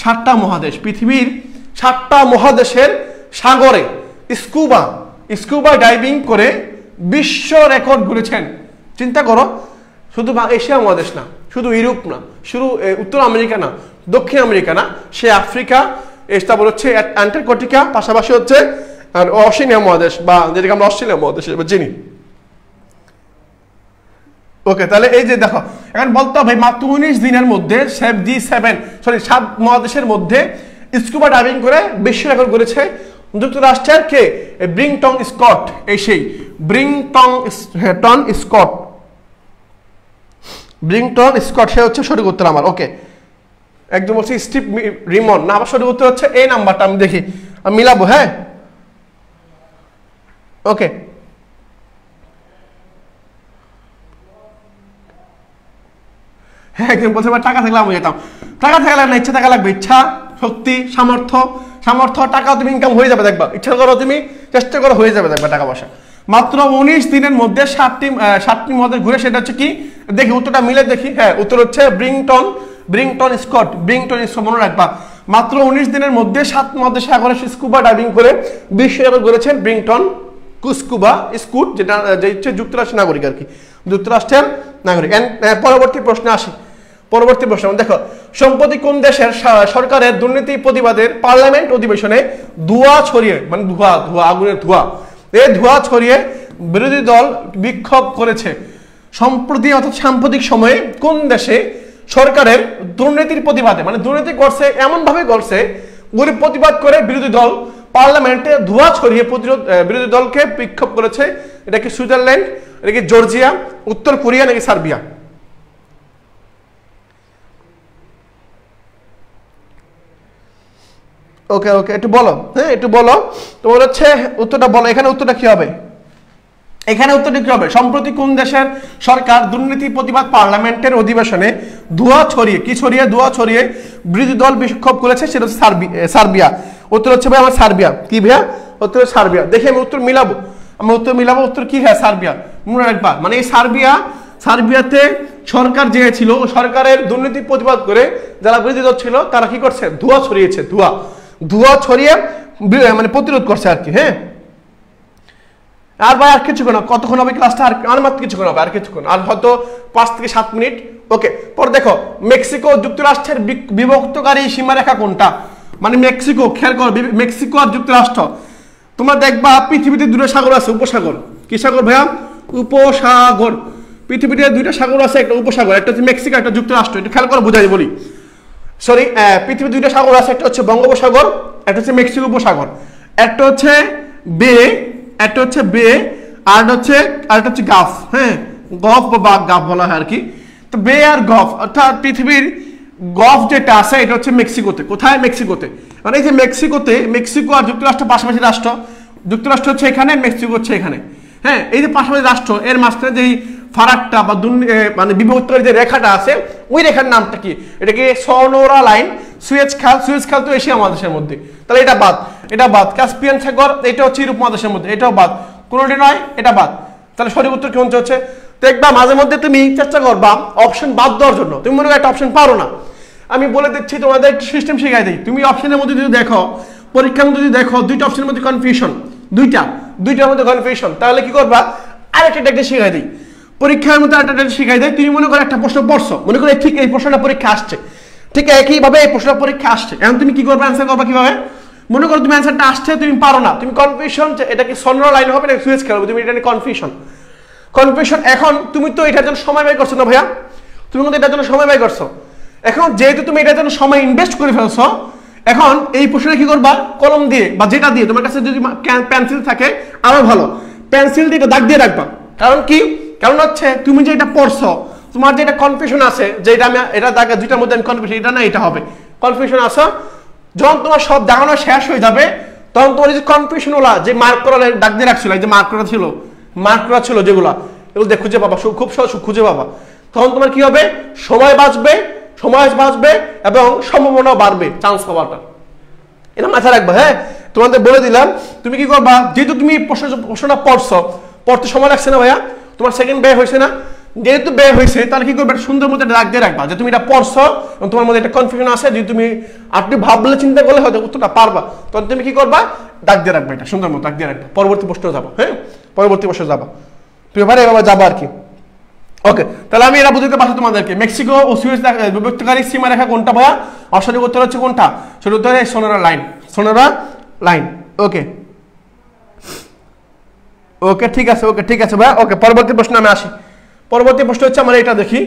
7টা মহাদেশ, পৃথিবীর 7টা মহাদেশের সাগরে স্কুবা ডাইভিং করে বিশ্ব রেকর্ড গড়েছেন। চিন্তা করো, শুধু এশিয়া মহাদেশ না, শুধু ইউরোপ না, শুধু উত্তর আমেরিকা না, দক্ষিণ আমেরিকা না, সে আফ্রিকা, তারপর হচ্ছে অ্যান্টার্কটিকা, পাশাপাশি হচ্ছে অস্ট্রেলিয়া মহাদেশ, বা যেটাকে আমরা অস্ট্রেলিয়া মহাদেশ চিনি। ওকে, তাহলে এই যে দেখো, এখন বলতে হবে মাত্র 19 দিনের মধ্যে G7 7 মহাদেশের মধ্যে স্কুবা ডাইভিং করে বিশ্ব রেকর্ড করেছে যুক্তরাষ্ট্রের কে? ব্রিংটন স্কট, এই সেই ব্রিংটন স্কট, সে হচ্ছে সঠিক উত্তর আমার। ওকে, একদম হচ্ছে স্টিভ রিমন না, আমার সঠিক উত্তর হচ্ছে এই নাম্বারটা, আমি দেখি আমি মিলাবো। হ্যাঁ, ওকে, হ্যাঁ একদম বলছে টাকা থাকলে আমি যেতাম, টাকা থাকলে না, ইচ্ছা থাকা লাগবে, ইচ্ছা, শক্তি, সামর্থ্য, সামর্থ্য, টাকা তুমি ইনকাম হয়ে যাবে দেখবা, ইচ্ছা করো তুমি, চেষ্টা করো, হয়ে যাবে দেখবা টাকা পয়সা। মাত্র 19 দিনের মধ্যে 7টি মহাদেশ ঘুরে, সেটা হচ্ছে কি দেখি উত্তরটা মিলে দেখি। হ্যাঁ, উত্তর হচ্ছে ব্রিংটন স্কট, মনে রাখবা। মাত্র 19 দিনের মধ্যে 7 মহাদেশ সাগরে স্কুবা ডাইভিং করে বিশ্ব রেকর্ড করেছেন ব্রিংটন স্কুট, যেটা হচ্ছে যুক্তরাষ্ট্রের নাগরিক আর কি, যুক্তরাষ্ট্রের নাগরিক। পরবর্তী প্রশ্নে আসি। পরবর্তী প্রশ্ন দেখো, সম্প্রতি কোন দেশের সরকারের দুর্নীতি প্রতিবাদের পার্লামেন্ট অধিবেশনে ধোঁয়া ছড়িয়ে, মানে ধোঁয়া আগুনের ধোঁয়া, এই ধোঁয়া ছড়িয়ে বিরোধী দল বিক্ষোভ করেছে? সম্প্রতি অর্থাৎ সাম্প্রতিক সময়ে কোন দেশে সরকারের দুর্নীতির প্রতিবাদে, মানে দুর্নীতি করছে এমন ভাবে করছে, গরিব প্রতিবাদ করে বিরোধী দল পার্লামেন্টে ধোঁয়া ছড়িয়ে বিরোধী দলকে বিক্ষোভ করেছে? এটা কি সুইজারল্যান্ড, এটা কি জর্জিয়া, উত্তর কোরিয়া নাকি সার্বিয়া? ওকে একটু বলো, হ্যাঁ একটু বলো তোমার হচ্ছে উত্তরটা বলো। এখানে উত্তরটা কি হবে? এখানে উত্তরটা কি হবে? সম্প্রতি কোন দেশের সরকার দুর্নীতি প্রতিবাদ পার্লামেন্টের অধিবেশনে ধোঁয়া ছড়িয়ে বিরোধী দল বিক্ষোভ করেছে? সেটা হচ্ছে সার্বিয়া। উত্তর হচ্ছে ভাই আমার সার্বিয়া। কি ভাইয়া? উত্তর সার্বিয়া। দেখি আমি উত্তর মিলাবো, উত্তর কি? হ্যাঁ সার্বিয়া। মনে রাখবা, মানে এই সার্বিয়াতে সরকার যে ছিল, সরকারের দুর্নীতি প্রতিবাদ করে যারা বিরোধী দল ছিল তারা কি করছে? ধোঁয়া ছড়িয়েছে, ধোঁয়া ছড়িয়ে মানে প্রতিরোধ করছে আর কি। হ্যাঁ, আর ভাই আর কিছুক্ষণ, কতক্ষণ হবে ক্লাসটা? আর মাত্র কিছুক্ষণ হবে, আর কিছুক্ষণ, আর হয়তো 5 থেকে 7 মিনিট। ওকে, পর দেখো, মেক্সিকো যুক্তরাষ্ট্রের বিভক্তকারী সীমারেখা কোনটা? মানে মেক্সিকো, খেয়াল করো, মেক্সিকো আর যুক্তরাষ্ট্র, তোমরা দেখবা পৃথিবীতে 2টা সাগর আছে, উপসাগর। কি সাগর ভাইয়া? উপসাগর। পৃথিবীতে 2টা সাগর আছে, একটা উপসাগর, একটা হচ্ছে মেক্সিকো, একটা যুক্তরাষ্ট্র। একটু খেয়াল করে বুঝাই বলি, সরি, পৃথিবীতে 2টা সাগর আছে, একটা হচ্ছে বঙ্গোপসাগর, একটা হচ্ছে মেক্সিকো উপসাগর, একটা হচ্ছে বে, আর একটা হচ্ছে গাফ। হ্যাঁ, গফ বা গাফ বলা হয় আর কি। তো বে আর গফ, অর্থাৎ পৃথিবীর গফ যেটা আছে এটা হচ্ছে মেক্সিকোতে। কোথায়? মেক্সিকোতে। মানে এই যে মেক্সিকো আর যুক্তরাষ্ট্র পাশাপাশি রাষ্ট্র, যুক্তরাষ্ট্র হচ্ছে এখানে, মেক্সিকো হচ্ছে এখানে। হ্যাঁ, এই যে পাশাপাশি রাষ্ট্র, এর মাঝখানে যেই ফারাকটা বা মানে বিভক্তের যে রেখাটা আছে, ওই রেখার নামটা কি? এটা কি সোনোরা লাইন? সুয়েজ খাল তো এশিয়া মহাদেশের মধ্যে, তাহলে এটা বাদ। কাস্পিয়ান সাগর, এটা হচ্ছে ইউরোপ মহাদেশের মধ্যে, এটাও বাদ। কোনোটি নয়, এটা বাদ। তাহলে সঠিক উত্তর কোনটা হচ্ছে? দেখবা মাঝে মধ্যে তুমি চেষ্টা করবা অপশন বাদ দেওয়ার জন্য, তুমি মনে করো একটা অপশন পারো না, আমি বলে দিচ্ছি, তোমাদের সিস্টেম শিখাই দিই। তুমি অপশনের মধ্যে যদি দেখো, পরীক্ষার মধ্যে যদি দেখো 2টা অপশনের মধ্যে কনফিউশন, দুইটার মধ্যে কনফিউশন, তাহলে কি করবা? আরেকটা শিখাই দিই, পরীক্ষার মধ্যে আরেকটা শিখাই দেয়। তুমি মনে করো একটা প্রশ্ন পড়ছো, মনে করো ঠিক এই প্রশ্নটা পরীক্ষা আসছে, ঠিক একইভাবে এই প্রশ্নটা পরীক্ষা আসছে, এখন তুমি কি করবে? অ্যান্সার করবা কিভাবে? মনে করো তুমি অ্যান্সারটা আসছে, তুমি পারো না, তুমি কনফিউশন, এটা কি সোনোরা লাইন হবে না সুয়েজ খাল হবে, তুমি এটা নিয়ে কনফিউশন। এখন তুমি তো এটার জন্য সময় ব্যয় করছো না ভাইয়া, তুমি কিন্তু এটার জন্য সময় ব্যয় করছো। এখন যেহেতু তুমি এটার জন্য সময় ইনভেস্ট করে ফেলছো, এখন এই প্রশ্নটা কি করবা? কলম দিয়ে বা যেটা দিয়ে, তোমার কাছে যদি পেন্সিল থাকে আরো ভালো, পেন্সিল দিয়ে দাগ দিয়ে রাখবা। কারণ কি? কারণ হচ্ছে তুমি যে এটা পড়ছো, তোমার যে এটা কনফিউশন আছে, যে এটা দাগ 2টার মধ্যে আমি কনফিউশন, এটা না এটা হবে, কনফিউশন আছে। যখন তোমার সব দাগানো শেষ হয়ে যাবে, তখন তোমার যে কনফিউশন ওলা যে মার্ক করা দাগ দিয়ে রাখছিল, এই যে মার্ক করা ছিল যেগুলা, এগুলো দিয়ে খুঁজে পাবা, খুব সহজ খুঁজে পাবা। তখন তোমার কি হবে? সময় বাঁচবে এবং সম্ভাবনা বাড়বে চান্স পাওয়াটা। এটা মাথায় রাখবা। হ্যাঁ, তোমাদের বলে দিলাম, তুমি কি করবা? যেহেতু তুমি প্রশ্নটা পড়তে সময় লাগছে না ভাইয়া, তোমার সেকেন্ড ব্যয় হয়েছে না, যেহেতু ব্যয় হয়েছে, তাহলে কি করবে? সুন্দর মতো দাগ দিয়ে রাখবা যে তুমি এটা পড়ছো এবং তোমার মধ্যে একটা কনফিউশন আছে, যদি তুমি আপনি ভাবলে চিন্তা করলে হয়তো উত্তরটা পারবা, তখন তুমি কি করবা? দাগ দিয়ে রাখবা, এটা সুন্দর মতো দাগ দিয়ে রাখবা। পরবর্তী প্রশ্নে যাবো। হ্যাঁ, পরবর্তী প্রশ্নে যাবা, পেপারে এভাবে যাবো আর কি। ওকে, তাহলে আমি এটা বুঝতে পারছি তোমাদেরকে। মেক্সিকো ও সুয়েজ বিভক্তকারী সীমারেখা কোনটা ভাইয়া? সঠিক উত্তর হচ্ছে কোনটা? সঠিক উত্তর হচ্ছে সোনোরা লাইন। ওকে ঠিক আছে ভাইয়া। ওকে, পরবর্তী প্রশ্ন আমি আসি। পরবর্তী প্রশ্ন হচ্ছে আমরা এটা দেখি,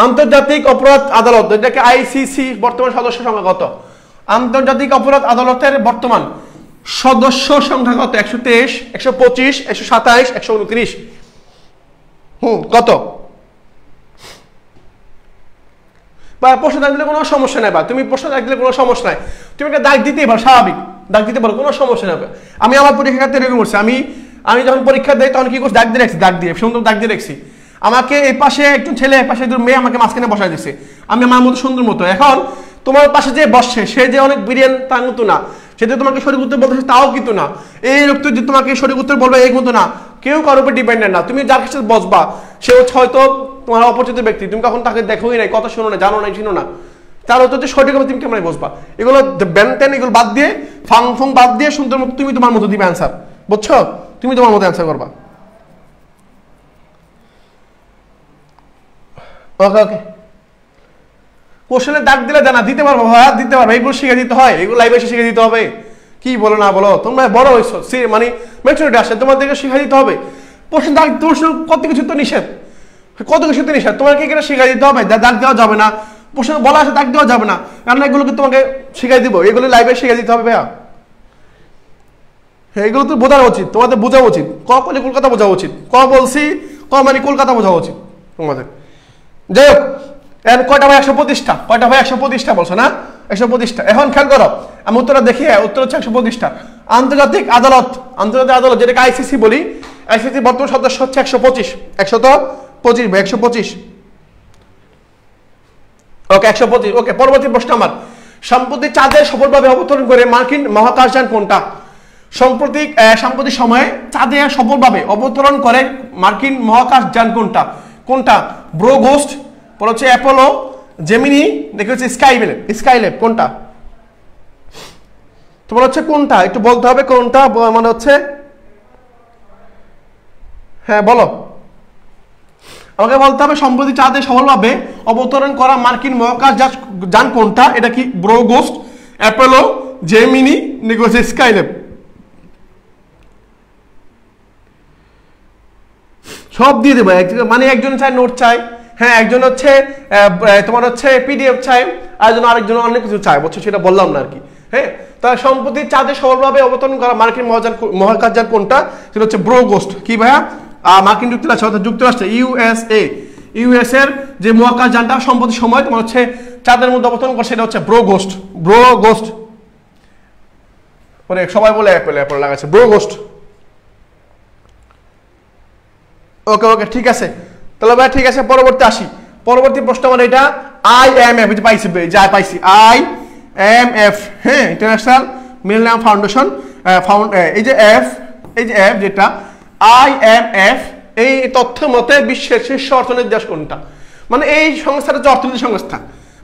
আন্তর্জাতিক অপরাধ আদালত, এটাকে আইসিসি, বর্তমান সদস্য সংখ্যা কত? আন্তর্জাতিক অপরাধ আদালতের বর্তমান সদস্য সংখ্যা কত? 123, 125, 127, 129। কত? বা প্রশ্ন দাগ দিলে কোনো সমস্যা নাই, বা তুমি প্রশ্ন দাগ দিলে কোনো সমস্যা নাই, তুমি একটা দাগ দিতেই পারো, স্বাভাবিক দাগ দিতে পারো, কোনো সমস্যা নেই। আমি আমার পরীক্ষাতে এরকম করছি, আমি যখন পরীক্ষা দেই তখন কি করছি? দাগ দিয়ে রাখছি, সুন্দর দাগ দিয়ে রাখছি। আমাকে এই পাশে একটু ছেলে, এই পাশে একটু মেয়ে, আমাকে মাঝখানে বসাই দিচ্ছে, আমি আমার মতো সুন্দর মতো। এখন তোমার পাশে যে বসছে, সে যে অনেক বিরিয়ান তা কিন্তু না, সেটা তোমাকে সঠিক উত্তর বলতেছে তাও কিন্তু না, এই উত্তর যে তোমাকে সঠিক উত্তর বলবে এই কিন্তু না, কেউ কারোর উপর ডিপেন্ডেন্ট না। তুমি যার কাছে বসবা সে হচ্ছে হয়তো তোমার অপরিচিত ব্যক্তি, তুমি কখন তাকে দেখোই নাই, কথা শোনো না, জানো নাই, চিনো না, তার উত্তর যে সঠিক হবে তুমি কেমন বসবা? এগুলো ব্যানটেন এগুলো বাদ দিয়ে, ফাং ফুং বাদ দিয়ে সুন্দর মতো তুমি তোমার মতো দিবে অ্যান্সার, বুঝছো? তুমি তোমার মতো অ্যান্সার করবা। ওকে ওকে, কোশ্চেনে দাগ দিলে জানা দিতে পারবো, হ্যাঁ দিতে পারবো, এইগুলো শিখে দিতে হয়, এগুলো লাইভে এসে শিখে দিতে হবে। কি বলো না বলো, তোমরা বড় হয়েছো, মানে ম্যাচুরিটি আসে, তোমাদেরকে শিখে দিতে হবে। প্রশ্ন দাগ, প্রশ্ন কত কিছু তো নিষেধ, কত কিছু তো নিষেধ, তোমাকে এখানে শিখাই দিতে হবে, দাগ দেওয়া যাবে না, প্রশ্ন বলা আছে দাগ দেওয়া যাবে না, কারণ এগুলোকে তোমাকে শিখাই দিব, এগুলো লাইভে শিখাই দিতে হবে ভাইয়া। এগুলো তো বোঝা উচিত, তোমাদের বোঝা উচিত, ক বলে কলকাতা বোঝা উচিত, ক বলছি ক মানে কলকাতা বোঝা উচিত তোমাদের। যাই হোক, এখন কয়টা ভাই 125টা, কয়টা ভাই 125টা বলছো না, 125টা। এখন খেয়াল করো, আমি উত্তরটা দেখি, উত্তর হচ্ছে 125টা। আন্তর্জাতিক আদালত, আন্তর্জাতিক আদালত যেটাকে আইসিসি বলি, আইসিসি বর্তমান সদস্য হচ্ছে 125, 125 ভাই 125। ওকে 125, ওকে। পরবর্তী প্রশ্ন আমার, সম্প্রতি চাঁদে সফলভাবে অবতরণ করে মার্কিন মহাকাশযান কোনটা? সাম্প্রতিক সময়ে চাঁদে সফলভাবে অবতরণ করে মার্কিন মহাকাশযান কোনটা? কোনটা? ব্রোগোস্ট, পরে হচ্ছে অ্যাপোলো, জেমিনি, দেখে হচ্ছে স্কাইল্যাব, কোনটা? তোমার হচ্ছে কোনটা একটু বলতে হবে, কোনটা মানে হচ্ছে, হ্যাঁ বলো, আমাকে বলতে হবে সম্প্রতি চাঁদে সফলভাবে অবতরণ করা মার্কিন মহাকাশযান কোনটা? এটা কি ব্রোগোস্ট, অ্যাপোলো, জেমিনি, দেখে হচ্ছে স্কাইল্যাব। সব দিয়ে দেবো, মানে একজন চায় নোট চায়, হ্যাঁ একজন হচ্ছে তোমার হচ্ছে পিডিএফ চায়, আরেকজন অনেক কিছু চায়, বুঝছো? সেটা বললাম না আর কি। হ্যাঁ, তা সম্প্রতি চাঁদে সফলভাবে অবতরণ করা মার্কিন মহাকাশযান কোনটা? সেটা হচ্ছে ব্রোগোস্ট। কি ভাইয়া? মার্কিন যুক্তরাষ্ট্র অর্থাৎ যুক্তরাষ্ট্রে, ইউএস এর যে মহাকাশযানটা সম্প্রতি সময় তোমার হচ্ছে চাঁদের মধ্যে অবতরণ করে, সেটা হচ্ছে ব্রোগোস্ট। মানে সবাই বলে অ্যাপল লাগাচ্ছে, ব্রোগোস্ট। ওকে ওকে, ঠিক আছে তাহলে ভাই, ঠিক আছে। পরবর্তী আসি, পরবর্তী প্রশ্ন আমার এটা IMF, পাইছি যা পাইছি, IMF, হ্যাঁ ইন্টারন্যাশনাল মিলেনিয়াম ফাউন্ডেশন, এই যে এফ যেটা IMF, এই তথ্য মতে বিশ্বের শীর্ষ অর্থনৈতিক দেশ কোনটা? মানে এই সংস্থাটা হচ্ছে অর্থনৈতিক সংস্থা,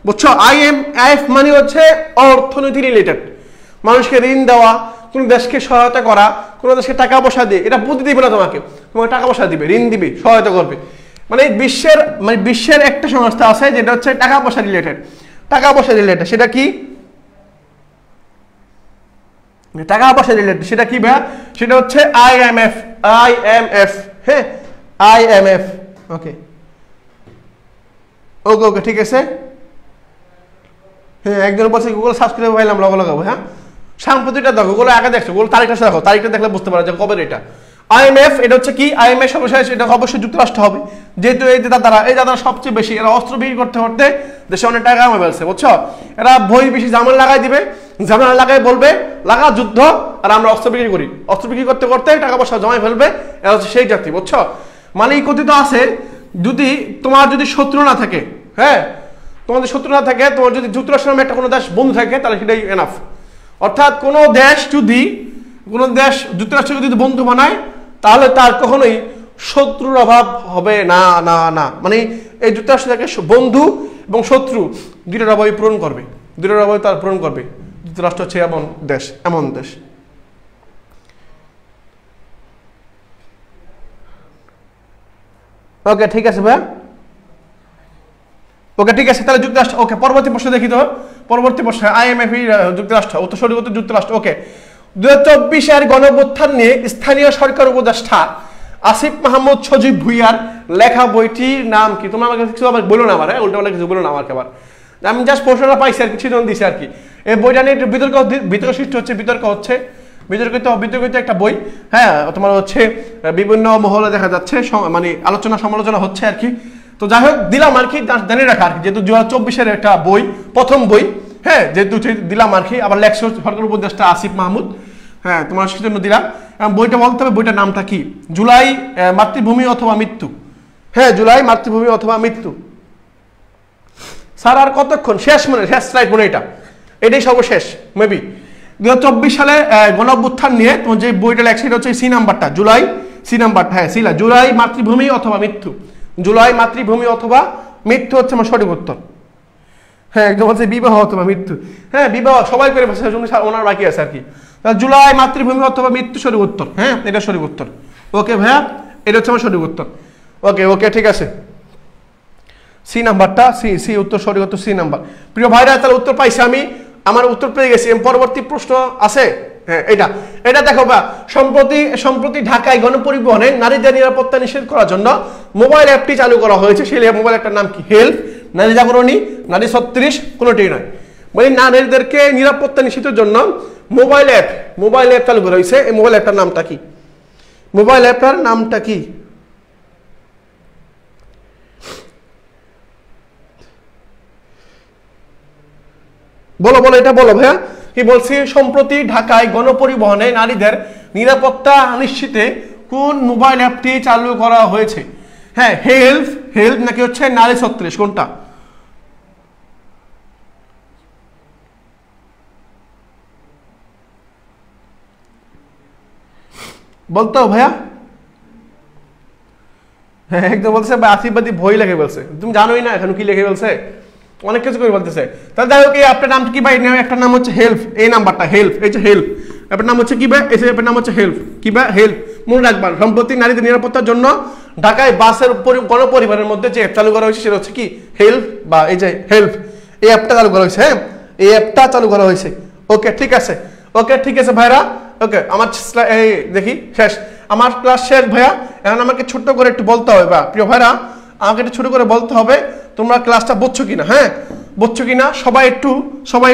বুঝছো? IMF মানে হচ্ছে অর্থনীতি রিলেটেড, মানুষকে ঋণ দেওয়া, কোন দেশকে সহায়তা করা, কোন দেশকে টাকা পয়সা দিয়ে, এটা বুদ্ধি দিবে না তোমাকে টাকা পয়সা দিবে, ঋণ দিবে, সহায়তা করবে। মানে বিশ্বের একটা সংস্থা আছে যেটা হচ্ছে টাকা পয়সা রিলেটেড, সেটা কি? টাকা পয়সা রিলেটেড, সেটা কি ভাইয়া? সেটা হচ্ছে IMF, হ্যাঁ IMF। ওকে ওকে ওকে, ঠিক আছে। হ্যাঁ একজন বলছে গুগল সার্চ করে পাইলাম, লাগাবো। হ্যাঁ সাম্প্রতিকটা দেখো, গুগল আগে দেখছো, গুগল তারিখটা দেখো, তারিখটা দেখলে বুঝতে পারো যে কবে এটা। IMF এটা হচ্ছে কি? IMF সর্বশেষ এটা অবশ্যই যুক্তরাষ্ট্র হবে, যেহেতু এই দাদারা সবচেয়ে বেশি, এরা অস্ত্র বিক্রি করতে করতে দেশে অনেক টাকা কামাই ফেলছে, বুঝছো? এরা বই বেশি ঝামেলা লাগাই দিবে, ঝামেলা লাগাই বলবে লাগা যুদ্ধ, আর আমরা অস্ত্র বিক্রি করি, অস্ত্র বিক্রি করতে করতে টাকা পয়সা জমাই ফেলবে, এরা হচ্ছে সেই জাতি, বুঝছো? মানে এই কথিত আছে, তোমার যদি শত্রু না থাকে, হ্যাঁ তোমাদের শত্রু না থাকে, তোমার যদি যুক্তরাষ্ট্র নামে একটা কোনো দেশ বন্ধু থাকে, তাহলে সেটাই এনাফ। অর্থাৎ কোনো দেশ যুক্তরাষ্ট্রকে যদি বন্ধু বানায়, তাহলে তার কখনোই শত্রুর অভাব হবে না। মানে এই যুক্তরাষ্ট্র থেকে বন্ধু এবং শত্রু দুইটার অভাবই পূরণ করবে, যুক্তরাষ্ট্র হচ্ছে এমন দেশ। ওকে ঠিক আছে ভাইয়া, ওকে ঠিক আছে, তাহলে যুক্তরাষ্ট্র। ওকে পরবর্তী প্রশ্ন দেখি তো, পরবর্তী প্রশ্ন IMF যুক্তরাষ্ট্র, সঠিক উত্তর যুক্তরাষ্ট্র। ওকে 2024 গণঅভ্যুত্থান নিয়ে স্থানীয় সরকার উপদেষ্টা আসিফ মাহমুদ সজীব ভুইয়ার লেখা বইটির নাম কি? তোমরা আমাকে কিছু বলো না, আমার উল্টাপাল্টা কিছু বলো না আমাকে আবার, আমি জাস্ট প্রশ্নটা পাইছি আর কিছু জন দিছি আর কি। এই বইটা নিয়ে একটু বিতর্ক সৃষ্টি হচ্ছে, বিতর্কিত একটা বই। হ্যাঁ তোমার হচ্ছে বিভিন্ন মহলে দেখা যাচ্ছে মানে আলোচনা সমালোচনা হচ্ছে আর কি। তো যাই হোক দিলাম আর কি, জানিয়ে রাখা আর কি, যেহেতু 2024 একটা বই, প্রথম বই, হ্যাঁ যেহেতু দিলাম আর কি। আবার লেখক সরকার উপদেষ্টা আসিফ মাহমুদ, হ্যাঁ তোমার সেজন্য দিলাম। বইটা বলতে হবে বইটার নামটা কি? জুলাই মাতৃভূমি অথবা মৃত্যু। হ্যাঁ জুলাই মাতৃভূমি অথবা মৃত্যু। স্যার আর কতক্ষণ? শেষ স্লাইড মনে, এটাই সর্বশেষ মেবি। 2024 সালে গণঅভ্যুত্থান নিয়ে তোমার যে বইটা লেখছে এটা হচ্ছে সি নাম্বারটা, জুলাই সি নাম্বারটা, হ্যাঁ সিলা, জুলাই মাতৃভূমি অথবা মৃত্যু, জুলাই মাতৃভূমি অথবা মৃত্যু হচ্ছে আমার সঠিক উত্তর। হ্যাঁ একদম হচ্ছে বিবাহ অথবা মৃত্যু, হ্যাঁ বিবাহ সবাই করে বসে, ওনার বাকি আছে আর কি। জুলাই মাতৃভূমি অথবা মৃত্যু সঠিক উত্তর, হ্যাঁ এটা সঠিক উত্তর। ওকে ভাইয়া, এটা হচ্ছে আমার সঠিক উত্তর। ওকে ওকে ঠিক আছে, সি নাম্বারটা, সি সি উত্তর, সঠিক উত্তর সি নাম্বার। প্রিয় ভাইরা তাহলে উত্তর পাইছি আমি, আমার উত্তর পেয়ে গেছি। পরবর্তী প্রশ্ন আছে, হ্যাঁ এটা এটা দেখো বা, সম্প্রতি ঢাকায় গণপরিবহনে নারীদের নিরাপত্তা নিশ্চিত করার জন্য মোবাইল অ্যাপটি চালু করা হয়েছে। সেই মোবাইল অ্যাপটার নাম কি? হেল্প, নারী জাগরণী, নারী 36, কোনোটিই নয়। মানে নারীদেরকে নিরাপত্তা নিশ্চিতের জন্য মোবাইল অ্যাপ চালু করা হয়েছে। এই মোবাইল অ্যাপটার নামটা কি? মোবাইল অ্যাপটার নামটা কি? বলো বলো, এটা বলো ভাইয়া, কি বলছি? সম্প্রতি ঢাকায় গণপরিবহনে নারীদের নিরাপত্তা নিশ্চিতে কোন মোবাইল অ্যাপটি চালু করা হয়েছে? হ্যাঁ হেল্প নাকি হচ্ছে নারী 36, কোনটা? বলতো ভাইয়া? হ্যাঁ একদম বলছে আসিফবাদী বই লিখে বলছে, তুমি জানোই না এখন কি লিখে বলছে, অনেক কিছু করে বলতেছে। তাহলে যাই হোক, আপনার নাম কি ভাই? একটা নাম হচ্ছে হেল্প, এই নাম্বারটা হেল্প, এই যে হেল্প আপনার নাম হচ্ছে কি ভাই? এই যে আপনার নাম হচ্ছে হেল্প, কি ভাই? হেল্প। মনে রাখবার, সম্প্রতি নারীদের নিরাপত্তার জন্য ঢাকায় বাসের গণপরিবহনের মধ্যে যে অ্যাপ চালু করা হয়েছে সেটা হচ্ছে কি? হেল্প, বা এই যে হেল্প, এই অ্যাপটা চালু করা হয়েছে। হ্যাঁ এই অ্যাপটা চালু করা হয়েছে। ওকে ঠিক আছে, ওকে ঠিক আছে ভাইরা। ওকে আমার এই দেখি শেষ, আমার ক্লাস শেষ ভাইয়া। এখন আমাকে ছোট্ট করে একটু বলতে হবে, বা প্রিয় ভাইরা আমাকে একটু ছোট করে বলতে হবে তোমরা ক্লাসটা বুঝছো কিনা। হ্যাঁ বুঝছো কিনা সবাই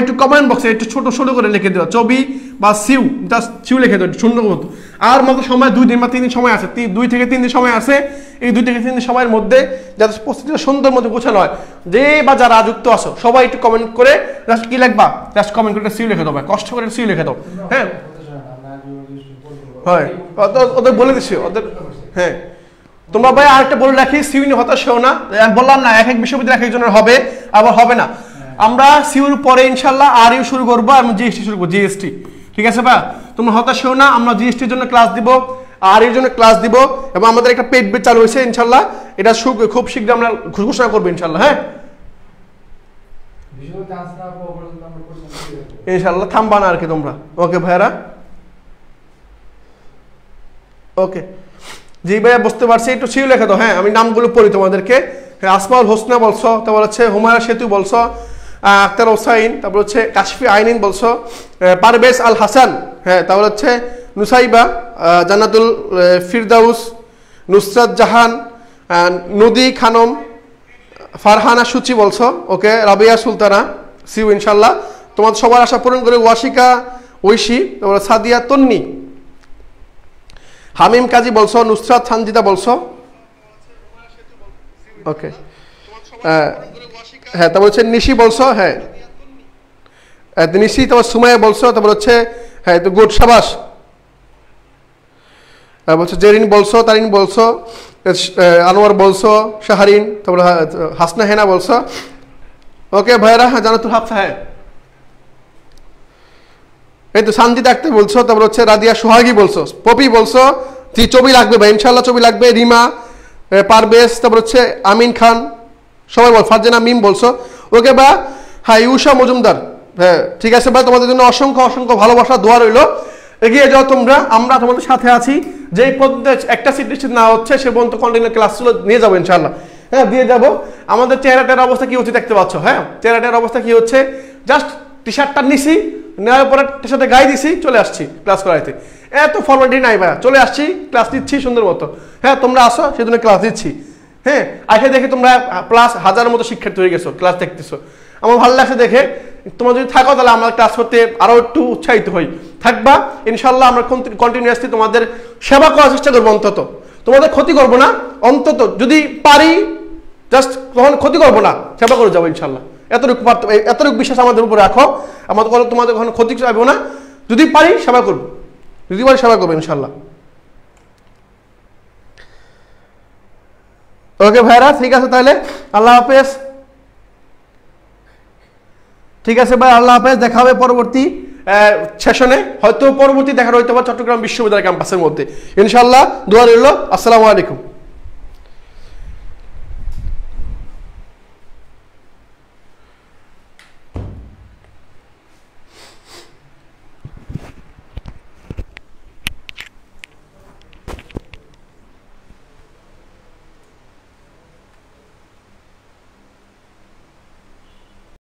একটু কমেন্ট বক্সে একটু ছোট করে লিখে দিও, ছবি বা সিউ, জাস্ট সিউ লিখে দিও সুন্দর মতো। আর মতো সময় 2 দিন বা 3 দিন সময় আছে, 2 থেকে 3 দিন সময় আছে। এই 2 থেকে 3 দিন সময়ের মধ্যে যাতে প্রস্তুতিটা সুন্দর মতো গোছানো হয়, যে বা যারা যুক্ত আছো সবাই একটু কমেন্ট করে জাস্ট কি লিখবা, জাস্ট কমেন্ট করে সিউ লিখে দাও, কষ্ট করে সিউ লিখে দাও। হ্যাঁ হয় ওদের বলে দিচ্ছি ওদের। হ্যাঁ তোমরা ভাই আরেকটা বলে রাখি, সিউ নিয়ে হতাশ হও না। বললাম না এক বিশ্ববিদ্যালয় এক একজনের হবে, আবার হবে না। আমরা সিউর পরে ইনশাল্লাহ আর ইউ শুরু করবো, আর জিএসটি শুরু করবো, জিএসটি। ঠিক আছে বা, তোমরা হতাশ হও না। আমরা জিএসটির জন্য ক্লাস দিব, আর এর জন্য ক্লাস দিব, এবং আমাদের একটা পেড বেচ চালু হয়েছে ইনশাল্লাহ। এটা খুব শীঘ্র আমরা ঘোষণা করবো ইনশাল্লাহ। হ্যাঁ ইনশাল্লাহ থামবা না আর কি তোমরা। ওকে ভাইয়ারা, ওকে জি ভাইয়া বুঝতে পারছি, একটু সিউ লেখা দাও। হ্যাঁ আমি নামগুলো পড়ি তোমাদেরকে। আসমাউল হোসনা বলছো, তারপর হচ্ছে হুমায়রা সেতু বলছো, আক্তার হোসাইন, তারপর হচ্ছে কাশফি আইনিন বলছো, পারভেজ আল হাসান, হ্যাঁ তারপর হচ্ছে নুসাইবা, জান্নাতুল ফিরদাউস, নুসরাত জাহান, নদী খানম, ফারহানা সুচি বলছো। ওকে রাবিয়া সুলতানা, সিউ ইনশাল্লাহ। তোমার সবার আশা পূরণ করে ওয়াশিকা ঐশী, তারপর সাদিয়া তন্নি, হামিম কাজী বলছো, নুসরাত সানজিদা বলছো। ওকে হ্যাঁ তারপর হচ্ছে নিশি বলছো, হ্যাঁ নিশি, তারপর সুমাইয়া বলছো, তারপর হচ্ছে হ্যাঁ তো গুড সাবাস, বলছো জেরিন বলছো, তারিন বলছো, আনোয়ার বলছো, শাহরিন, তারপর হাসনা হেনা বলছো। ওকে ভাইরা, হ্যাঁ জানাতুল হাফসা, হ্যাঁ এই তো সানজিদা আক্তার বলছো, তারপর হচ্ছে রাদিয়া সোহাগী বলছো, পপি বলছো, জি ছবি লাগবে ভাই ইনশাল্লাহ, ছবি লাগবে। রিমা, পারভেজ, তারপর হচ্ছে আমিন খান, সবাই বল, ফারজানা মিম বলছো। ওকে বা, হ্যাঁ ইউষা মজুমদার, হ্যাঁ ঠিক আছে ভাই, তোমাদের জন্য অসংখ্য ভালোবাসা দোয়া রইলো। এগিয়ে যাও তোমরা, আমরা তোমাদের সাথে আছি। যেই পদ্ধতি একটা সিট নিশ্চিত না হচ্ছে সে পর্যন্ত কন্টিনিউ ক্লাসগুলো নিয়ে যাবো ইনশাল্লাহ। হ্যাঁ দিয়ে যাবো। আমাদের চেহারাটার অবস্থা কি হচ্ছে দেখতে পাচ্ছ। হ্যাঁ চেহারাটার অবস্থা কি হচ্ছে, জাস্ট টি শার্টটা নিছি, নেওয়ার পরে টি শার্টে গায়ে দিছি, চলে আসছি ক্লাস করাইতে। এত ফর্মালিটি নাই ভাইয়া, চলে আসছি, ক্লাস দিচ্ছি সুন্দর মতো। হ্যাঁ তোমরা আসো, সেজন্য ক্লাস দিচ্ছি। হ্যাঁ আসে দেখে তোমরা প্লাস হাজারের মতো শিক্ষার্থী হয়ে গেছো, ক্লাস দেখতেছো, আমার ভালো লাগছে দেখে। তোমরা যদি থাকো তাহলে আমরা ক্লাস করতে আরো একটু উৎসাহিত হই। থাকবা ইনশাল্লাহ, আমরা কন্টিনিউয়াসলি তোমাদের সেবা করার চেষ্টা করবো। অন্তত তোমাদের ক্ষতি করবো না, অন্তত যদি পারি জাস্ট তখন ক্ষতি করবো না, সেবা করে যাবো ইনশাল্লাহ। এতটুকু বিশ্বাস আমাদের উপরে রাখো, আমাদের তোমাদের কখনো ক্ষতি চাইবো না। যদি পারি সেবা করবো, যদি পারি সেবা করবো ইনশাল্লাহ। ওকে ভাইরা ঠিক আছে, তাহলে আল্লাহ হাফেজ। ঠিক আছে ভাই, আল্লাহ হাফেজ, দেখা হবে পরবর্তী সেশনে, হয়তো পরবর্তী দেখা হইতে পারে চট্টগ্রাম বিশ্ববিদ্যালয় ক্যাম্পাসের মধ্যে। ইনশাআল্লাহ দোয়া রইল। আসসালামু আলাইকুম।